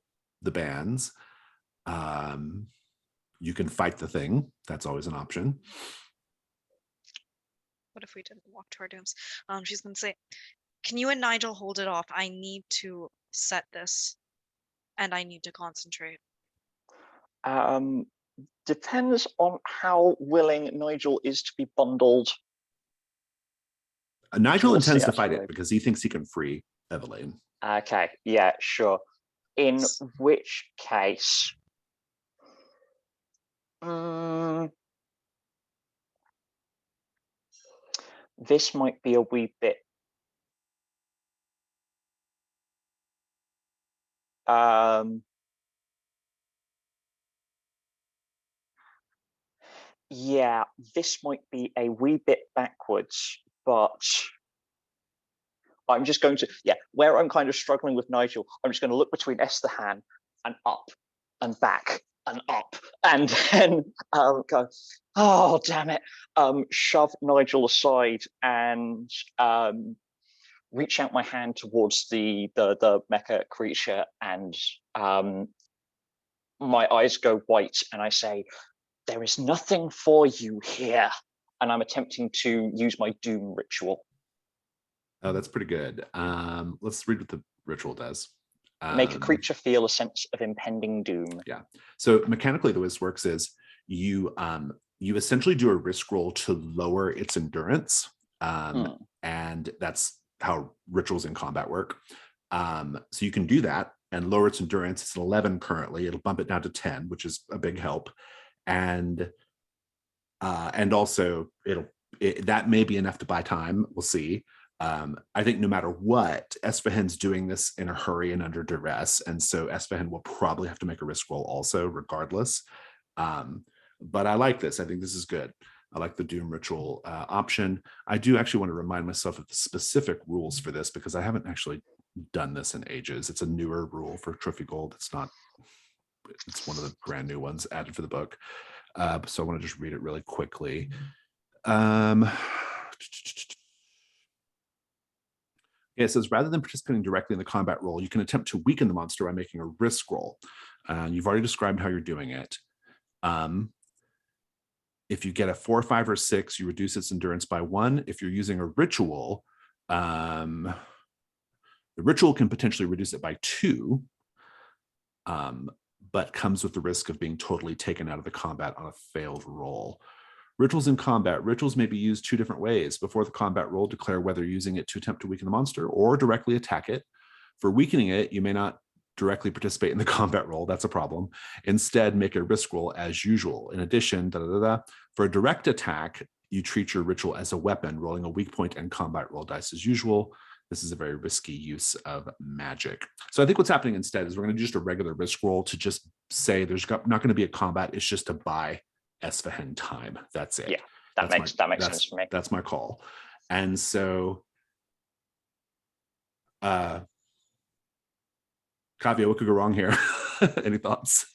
bands. You can fight the thing. That's always an option. What if we didn't walk to our dooms? She's gonna say, can you and Nigel hold it off? I need to set this and I need to concentrate. Depends on how willing Nigel is to be bundled. Nigel intends to fight it because he thinks he can free Evelyn. Okay, yeah, sure. In which case, this might be a wee bit. Yeah, this might be a wee bit backwards, but I'm just going to, where I'm kind of struggling with Nigel, I'm just going to look between Estherhan and up and back and up, and then go, oh, damn it, shove Nigel aside and reach out my hand towards the mecha creature, and my eyes go white, and I say, there is nothing for you here. And I'm attempting to use my doom ritual. Oh, that's pretty good. Let's read what the ritual does. Make a creature feel a sense of impending doom. Yeah. So mechanically, the way this works is you essentially do a risk roll to lower its endurance. And that's how rituals in combat work. So you can do that and lower its endurance. It's an 11 currently. It'll bump it down to 10, which is a big help. And also that may be enough to buy time. We'll see. I think no matter what, Esfahan's doing this in a hurry and under duress, and so Esfahan will probably have to make a risk roll also, regardless. But I like this. I think this is good. I like the Doom Ritual option. I do actually want to remind myself of the specific rules for this because I haven't actually done this in ages. It's a newer rule for Trophy Gold. It's one of the brand new ones added for the book. So I want to just read it really quickly. It says, rather than participating directly in the combat roll, you can attempt to weaken the monster by making a risk roll. You've already described how you're doing it. If you get a 4, 5, or 6, you reduce its endurance by 1. If you're using a ritual, the ritual can potentially reduce it by 2, but comes with the risk of being totally taken out of the combat on a failed roll. Rituals in combat. Rituals may be used 2 different ways. Before the combat roll, declare whether using it to attempt to weaken the monster or directly attack it. For weakening it, you may not directly participate in the combat roll. That's a problem. Instead, make a risk roll as usual. In addition, for a direct attack, you treat your ritual as a weapon, rolling a weak point and combat roll dice as usual. This is a very risky use of magic. So I think what's happening instead is we're going to do just a regular risk roll to just say there's not going to be a combat. It's just to buy Esfahan time. That's it. Yeah, that makes sense for me. That's my call. And so, Kavya, what could go wrong here? Any thoughts?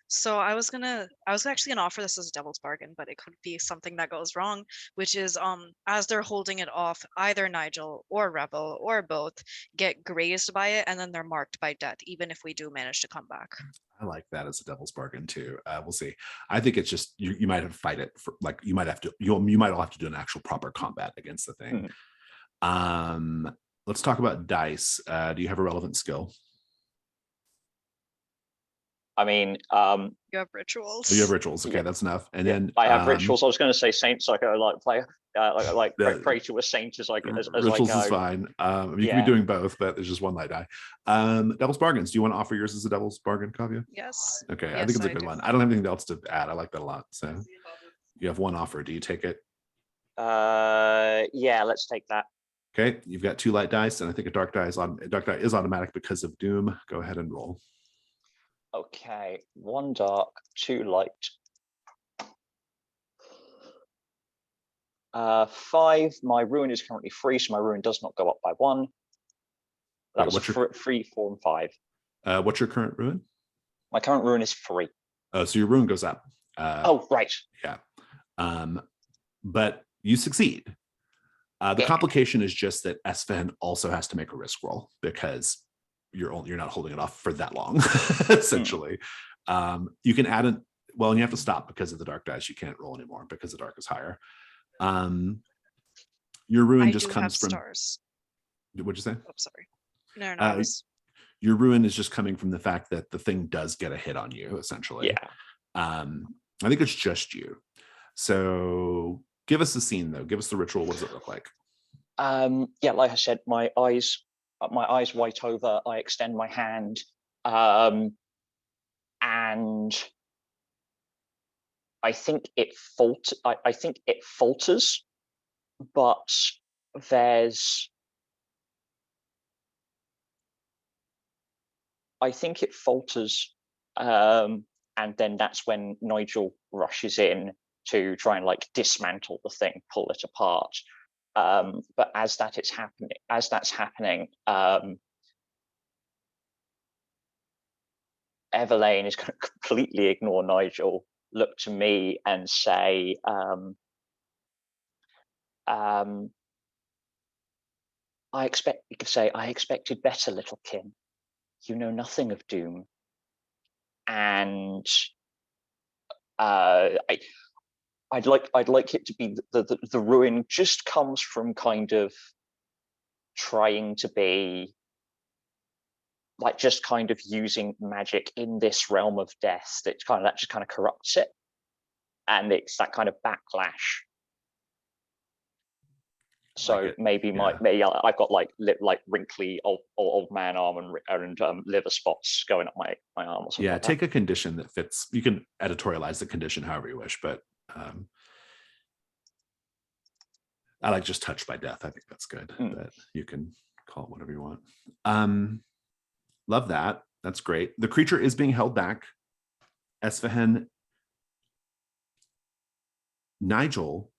So I was actually gonna offer this as a devil's bargain, but it could be something that goes wrong, which is as they're holding it off, either Nigel or Rebel or both get grazed by it, and then they're marked by death, even if we do manage to come back. I like that as a devil's bargain too. We'll see. I think it's just you might have to fight it for like you might all have to do an actual proper combat against the thing. Let's talk about dice. Do you have a relevant skill? I mean, You have rituals. Oh, you have rituals. Okay, Yeah. that's enough. And then I have rituals. I was going to say saints, like I like play, pray to a saint as rituals is fine. You can be doing both, but there's just one light die. Devil's bargains. Do you want to offer yours as a devil's bargain, Kavya? Yes. Okay, Yes, I think it's a I good do. one. I don't have anything else to add. I like that a lot. So you have one offer. Do you take it? Yeah, let's take that. Okay, you've got 2 light dice, and I think a dark die is automatic because of doom. Go ahead and roll. Okay, 1 dark, 2 light. 5. My ruin is currently 3, so my ruin does not go up by 1. That was 3, 4, and 5. What's your current ruin? My current ruin is 3. So your ruin goes up. Oh, right. Yeah. But you succeed. The complication is just that Esfahan also has to make a risk roll because you're not holding it off for that long, essentially. You can add and you have to stop because of the dark dice. You can't roll anymore because the dark is higher. Your ruin just comes from stars. What'd you say? Oh, sorry. No, your ruin is just coming from the fact that the thing does get a hit on you, essentially. Yeah. I think it's just you. So give us the scene, though. Give us the ritual. What does it look like? Yeah, like I said, my eyes white over. I extend my hand, and I think it falters, but there's. I think it falters, and then that's when Nigel rushes in to try and like dismantle the thing, pull it apart. But as that's happening, Everlane is going to completely ignore Nigel, look to me, and say, "I expected better, little kin. You know nothing of doom." And I'd like it to be the ruin just comes from kind of trying to be like just kind of using magic in this realm of death that just kind of corrupts it, and it's that kind of backlash. So maybe I've got like wrinkly old man arm and liver spots going up my arm or something. Yeah, like take a condition that fits. You can editorialize the condition however you wish, but I like just touched by death. I think that's good. But you can call it whatever you want. Love that. That's great. The creature is being held back. Esfahan, Nigel,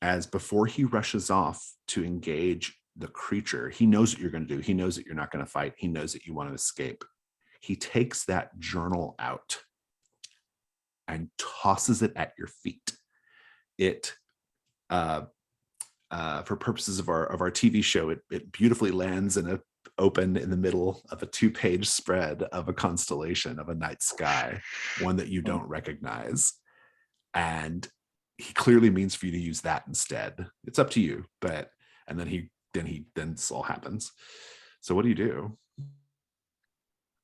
as before he rushes off to engage the creature, he knows what you're going to do. He knows that you're not going to fight. He knows that you want to escape. He takes that journal out and tosses it at your feet. It, for purposes of our TV show, it beautifully lands open in the middle of a 2-page spread of a constellation of a night sky, one that you don't recognize. And he clearly means for you to use that instead. It's up to you, but then this all happens. So what do you do?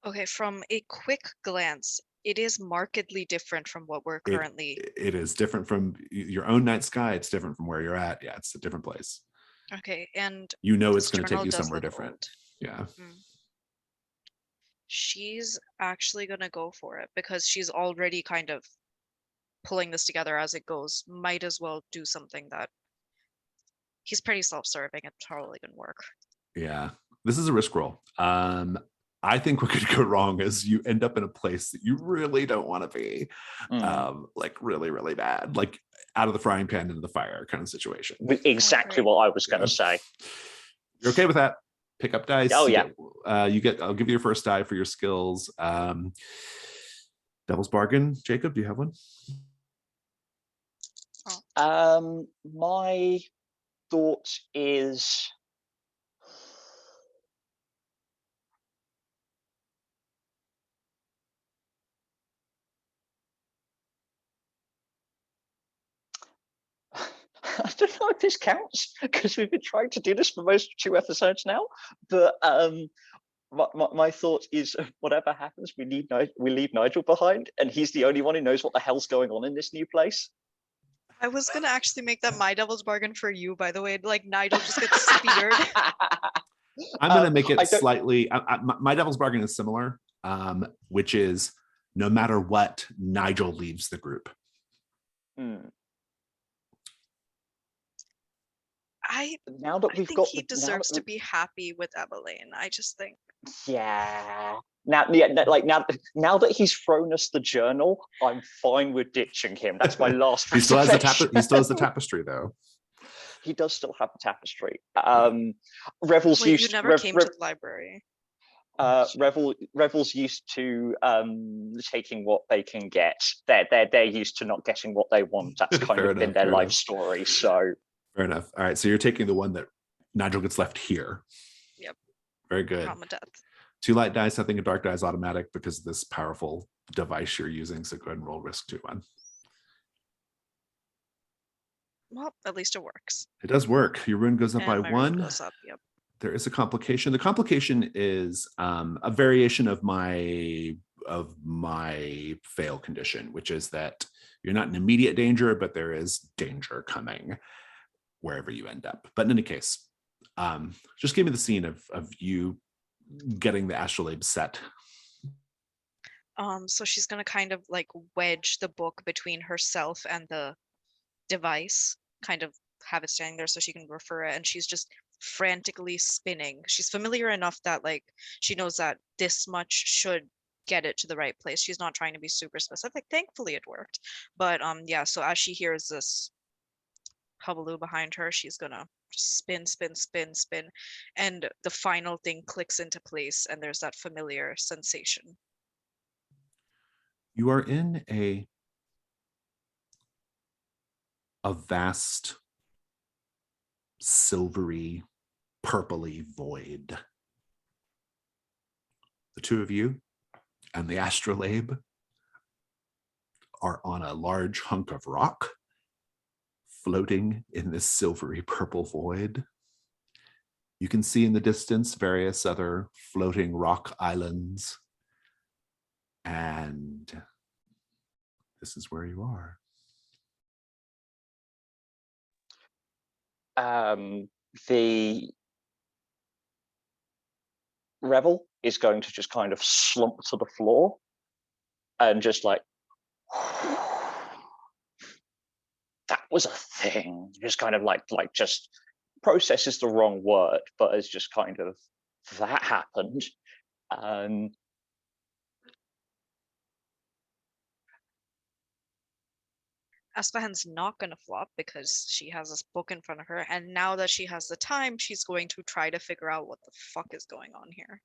Okay, from a quick glance, it is markedly different from what we're currently. It is different from your own night sky. It's different from where you're at. Yeah, it's a different place. Okay, and you know it's going to take you somewhere different. Old. Yeah. She's actually going to go for it because she's already kind of pulling this together as it goes. Might as well do something that He's pretty self-serving. It probably can work. Yeah, this is a risk roll. I think what could go wrong is you end up in a place that you really don't want to be, like really, really bad, like out of the frying pan into the fire kind of situation. Exactly what I was going to say. You're okay with that? Pick up dice. Oh, yeah. You get. I'll give you your first die for your skills. Devil's bargain. Jacob, do you have one? My thought is I don't know if this counts because we've been trying to do this for most of 2 episodes now, but my thought is whatever happens, we leave Nigel behind, and he's the only one who knows what the hell's going on in this new place. I was gonna actually make that my devil's bargain for you, by the way. Like Nigel just gets speared. I'm gonna make it slightly. My devil's bargain is similar, which is no matter what, Nigel leaves the group. Now that I think he deserves to be happy with Evelyn. I just think. Yeah. Now that he's thrown us the journal, I'm fine with ditching him. That's my last. He still has the tapestry, though. He does still have the tapestry. Revels Wait, used. You never came to the library. Revels used to taking what they can get. They're used to not getting what they want. That's kind of been their life story. So fair enough. All right, so you're taking the one that Nigel gets left here. Yep. Very good. Trauma death. 2 light dice. I think a dark die is automatic because of this powerful device you're using. So go ahead and roll risk 2-1. Well, at least it works. It does work. Your rune goes up by 1. Goes up, yep. There is a complication. The complication is a variation of my fail condition, which is that you're not in immediate danger, but there is danger coming wherever you end up. But in any case, just give me the scene of you getting the astrolabe set. So she's gonna kind of like wedge the book between herself and the device, kind of have it standing there so she can refer it, and she's just frantically spinning. She's familiar enough that like she knows that this much should get it to the right place. She's not trying to be super specific. Thankfully it worked. But yeah, so as she hears this hubbub behind her, she's gonna spin, and the final thing clicks into place, and there's that familiar sensation. You are in a vast, silvery, purpley void. The 2 of you and the astrolabe are on a large hunk of rock, floating in this silvery purple void. You can see in the distance various other floating rock islands. And this is where you are. The Rebel is going to just kind of slump to the floor and just like, that was a thing. Just kind of like just process is the wrong word, but it's just kind of, that happened. Aspahan's not going to flop because she has this book in front of her, and now that she has the time, she's going to try to figure out what the fuck is going on here.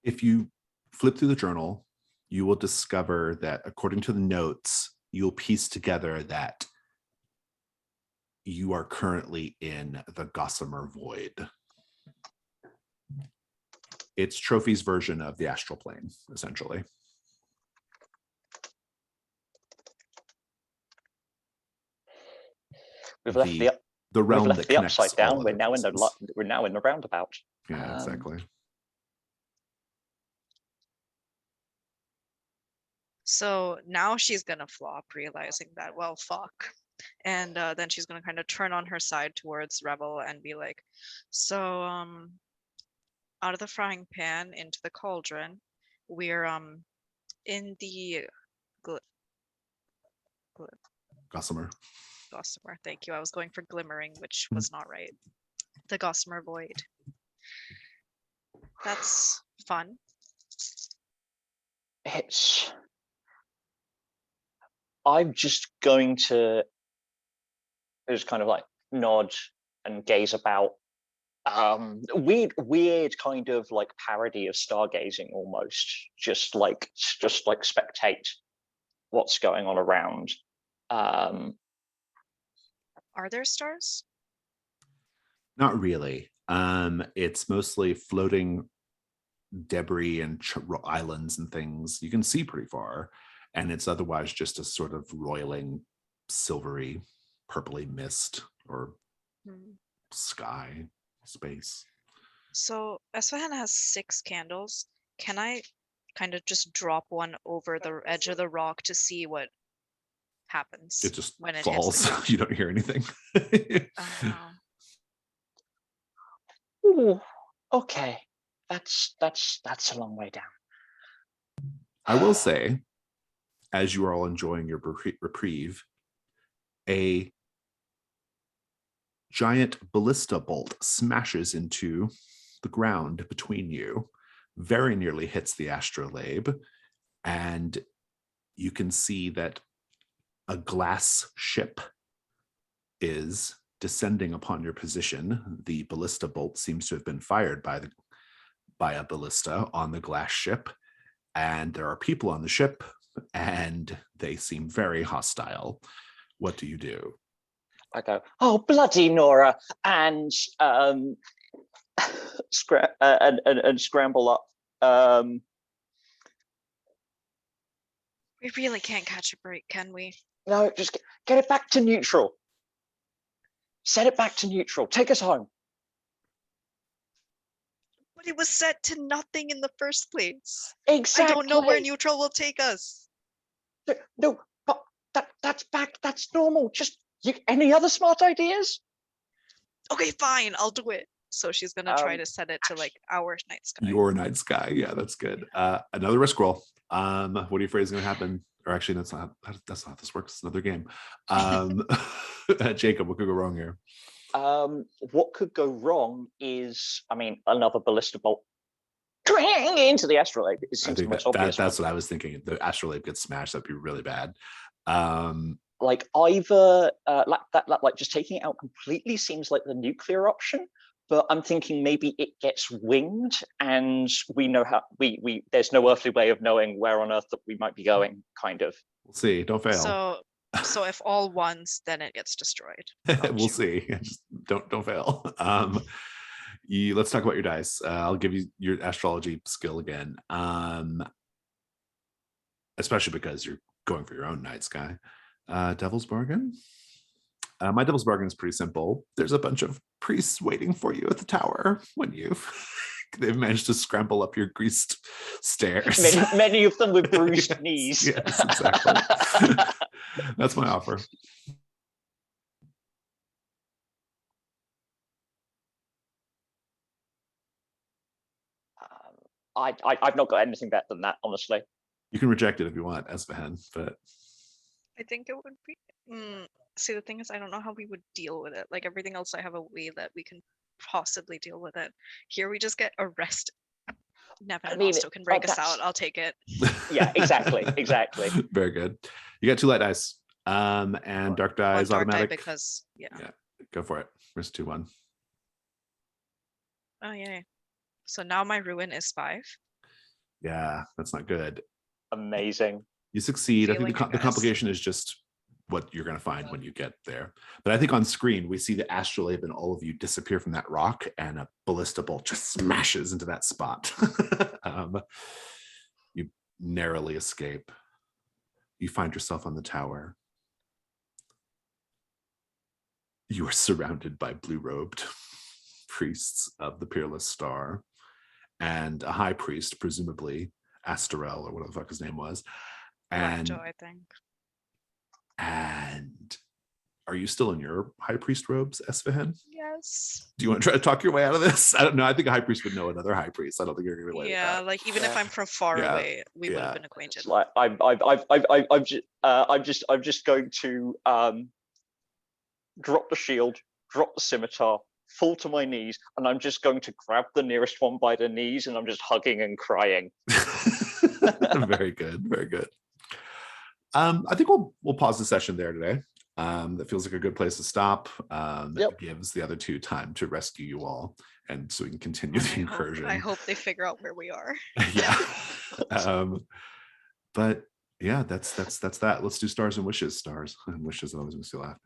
If you flip through the journal, you will discover that according to the notes, you'll piece together that you are currently in the Gossamer Void. It's Trophy's version of the astral plane, essentially. We've left the realm we've left that the connects upside down. all We're other now in places. we're now in the roundabout. Yeah, exactly. So now she's gonna flop, realizing that, well, fuck. And then she's gonna kind of turn on her side towards Rebel and be like, so out of the frying pan into the cauldron, we're in the Gossamer. Gossamer, thank you. I was going for glimmering, which was not right. The Gossamer Void. That's fun. I'm just going to just kind of like nod and gaze about. Weird kind of like parody of stargazing almost. Just like spectate what's going on around. Are there stars? Not really. It's mostly floating debris and islands and things. You can see pretty far, and it's otherwise just a sort of roiling, silvery, purpley mist or sky, space. So Esfahan has 6 candles. Can I kind of just drop one over the edge of the rock to see what happens? It just when it falls. hits the ground? You don't hear anything. Ooh, okay. That's a long way down. I will say, as you are all enjoying your reprieve, a giant ballista bolt smashes into the ground between you, very nearly hits the astrolabe, and you can see that a glass ship is descending upon your position. The ballista bolt seems to have been fired by a ballista on the glass ship, and there are people on the ship, and they seem very hostile. What do you do? I go, oh bloody Nora, and scramble up. We really can't catch a break, can we? No, just get it back to neutral. Set it back to neutral. Take us home. But it was set to nothing in the first place. Exactly. I don't know where neutral will take us. No, but that's back. That's normal. Just any other smart ideas? Okay, fine, I'll do it. So she's gonna try to set it to like our night sky. Your night sky. Yeah, that's good. Another risk roll. What are you afraid is going to happen? Or actually, that's not how this works. It's another game. Jacob, what could go wrong here? What could go wrong is, I mean, another ballista bolt into the astrolabe. It seems the most obvious. That's what I was thinking. The astrolabe gets smashed. That'd be really bad. Like either like just taking it out completely seems like the nuclear option, but I'm thinking maybe it gets winged, and we know how we there's no earthly way of knowing where on earth that we might be going. Kind of. We'll see. Don't fail. So if all ones, then it gets destroyed. We'll see. Just don't fail. Let's talk about your dice. I'll give you your astrology skill again, especially because you're going for your own night sky. Devil's bargain. My devil's bargain is pretty simple. There's a bunch of priests waiting for you at the tower when they've managed to scramble up your greased stairs. Many of them with bruised knees. Yes, exactly. That's my offer. I've not got anything better than that, honestly. You can reject it if you want, Esfahan, but I think it would be. See, the thing is, I don't know how we would deal with it. Like everything else, I have a way that we can possibly deal with it. Here, we just get arrested. Nevin and Osto can break us out. I'll take it. Yeah, exactly. Very good. You got 2 light dice, and dark die is automatic. Because yeah, go for it. Risk 2-1. Oh yeah. So now my ruin is 5. Yeah, that's not good. Amazing. You succeed. I think the complication is just what you're going to find when you get there. But I think on screen, we see the astrolabe and all of you disappear from that rock, and a ballista bolt just smashes into that spot. You narrowly escape. You find yourself on the tower. You are surrounded by blue-robed priests of the Peerless Star and a high priest, presumably Astarel, or whatever the fuck his name was. And Rapto, I think. And are you still in your high priest robes, Esfahan? Yes. Do you want to try to talk your way out of this? I don't know. I think a high priest would know another high priest. I don't think you're going to get away with that. Like even if I'm from far away, we would have been acquainted. Like I'm just going to drop the shield, drop the scimitar, fall to my knees, and I'm just going to grab the nearest one by the knees, and I'm just hugging and crying. Very good, very good. I think we'll pause the session there today. That feels like a good place to stop. That gives the other two time to rescue you all, and so we can continue the incursion. I hope they figure out where we are. Yeah. But yeah, that's that. Let's do stars and wishes. Stars and wishes always makes you laugh.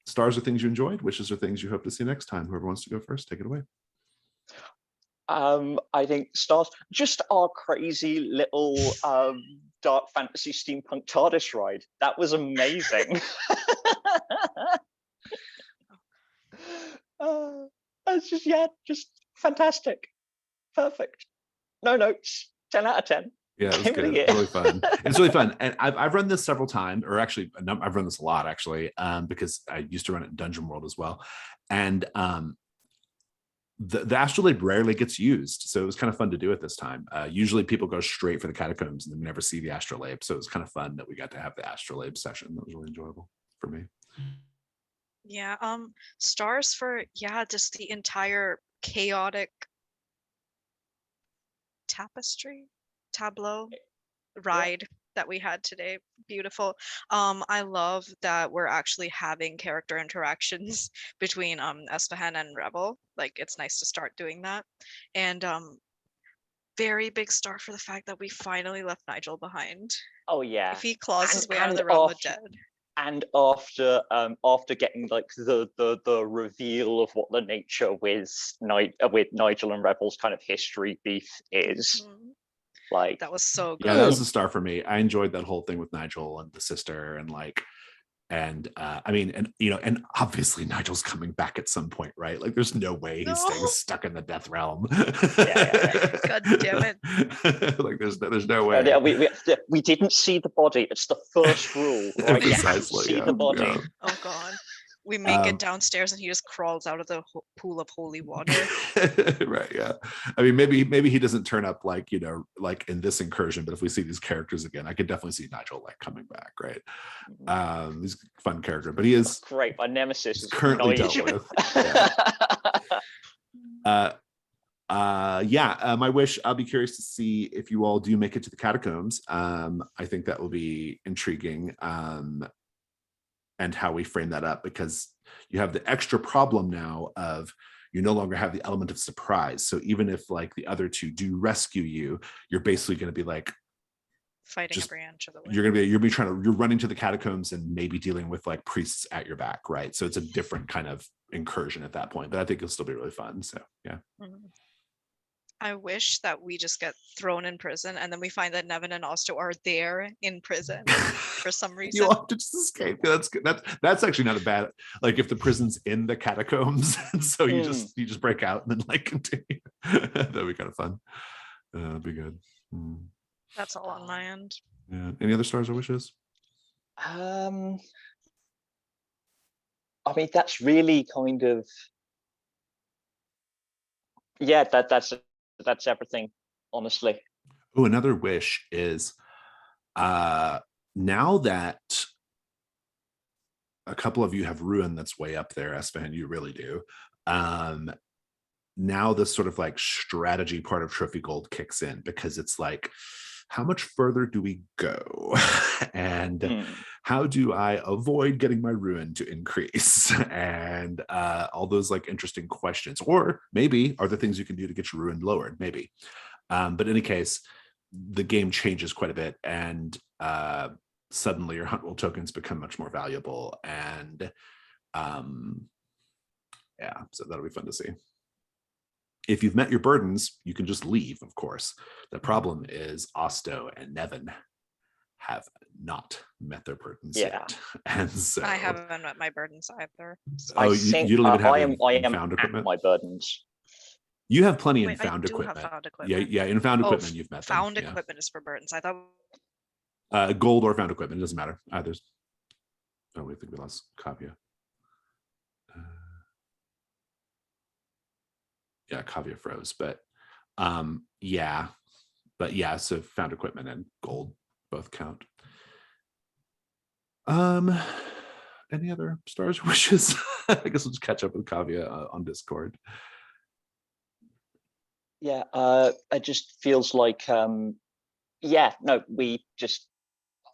Stars are things you enjoyed. Wishes are things you hope to see next time. Whoever wants to go first, take it away. I think stars, just our crazy little dark fantasy steampunk TARDIS ride. That was amazing. It's just fantastic. Perfect. No notes. 10 out of 10. Yeah, it was good. Really fun. It's really fun. And I've run this several times, or actually, I've run this a lot, actually, because I used to run it in Dungeon World as well. And the astrolabe rarely gets used, so it was kind of fun to do it this time. Usually people go straight for the catacombs and then never see the astrolabe, so it was kind of fun that we got to have the astrolabe session. That was really enjoyable for me. Yeah, stars for just the entire chaotic tableau ride that we had today. Beautiful. I love that we're actually having character interactions between Esfahan and Rebel. Like, it's nice to start doing that. And very big star for the fact that we finally left Nigel behind. Oh yeah. If he claws his way out of the realm of dead. And after getting like the reveal of what the nature with Nigel and Rebel's kind of history beef is. Like, that was so good. Yeah, that was a star for me. I enjoyed that whole thing with Nigel and the sister, and I mean, and obviously Nigel's coming back at some point, right? Like, there's no way he's staying stuck in the death realm. God damn it! Like, there's no way. We didn't see the body. It's the first rule, right? Precisely, see the body. Yeah. Oh God. We make it downstairs and he just crawls out of the pool of holy water. Right, yeah. I mean, maybe he doesn't turn up like in this incursion, but if we see these characters again, I could definitely see Nigel like coming back, right? He's a fun character, but he is great. My nemesis is currently dealt with. My wish, I'll be curious to see if you all do make it to the catacombs. I think that will be intriguing. And how we frame that up, because you have the extra problem now of you no longer have the element of surprise. So even if like the other two do rescue you, you're basically going to be like fighting every inch of the way. You're running to the catacombs and maybe dealing with like priests at your back, right? So it's a different kind of incursion at that point, but I think it'll still be really fun. So yeah. I wish that we just get thrown in prison and then we find that Nevin and Osto are there in prison for some reason. You have to just escape. That's good. That's actually not a bad, like, if the prison's in the catacombs and so you just break out and then like continue. That'd be kind of fun. That'd be good. That's all on my end. Yeah. Any other stars or wishes? I mean, that's really kind of that's everything, honestly. Oh, another wish is now that a couple of you have ruin that's way up there, Esfahan, you really do. Now this sort of like strategy part of Trophy Gold kicks in, because it's like, how much further do we go? And how do I avoid getting my ruin to increase? And all those like interesting questions. Or maybe are there things you can do to get your ruin lowered? Maybe. But in any case, the game changes quite a bit, and suddenly your hunt roll tokens become much more valuable. And so that'll be fun to see. If you've met your burdens, you can just leave, of course. The problem is Osto and Nevin have not met their burdens yet. And so I haven't met my burdens either. So. You don't even have I am found equipment? my burdens. You have plenty in found equipment. Yeah, in found equipment you've met them. Found equipment is for burdens. I thought gold or found equipment, it doesn't matter. Either. Oh, we think we lost Kavya. Yeah, Kavya froze, but so found equipment and gold both count. any other stars wishes? I guess we'll just catch up with Kavya on Discord. Yeah, it just feels like yeah, no, we just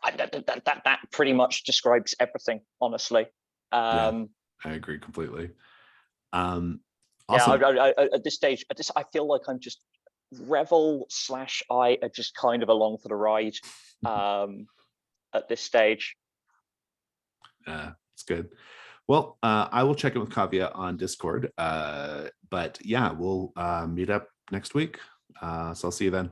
that pretty much describes everything, honestly. I agree completely. Yeah, Awesome. at this stage, I feel like I'm just Revel/I are just kind of along for the ride at this stage. It's good. Well, I will check in with Kavya on Discord. But yeah, we'll meet up next week. So I'll see you then.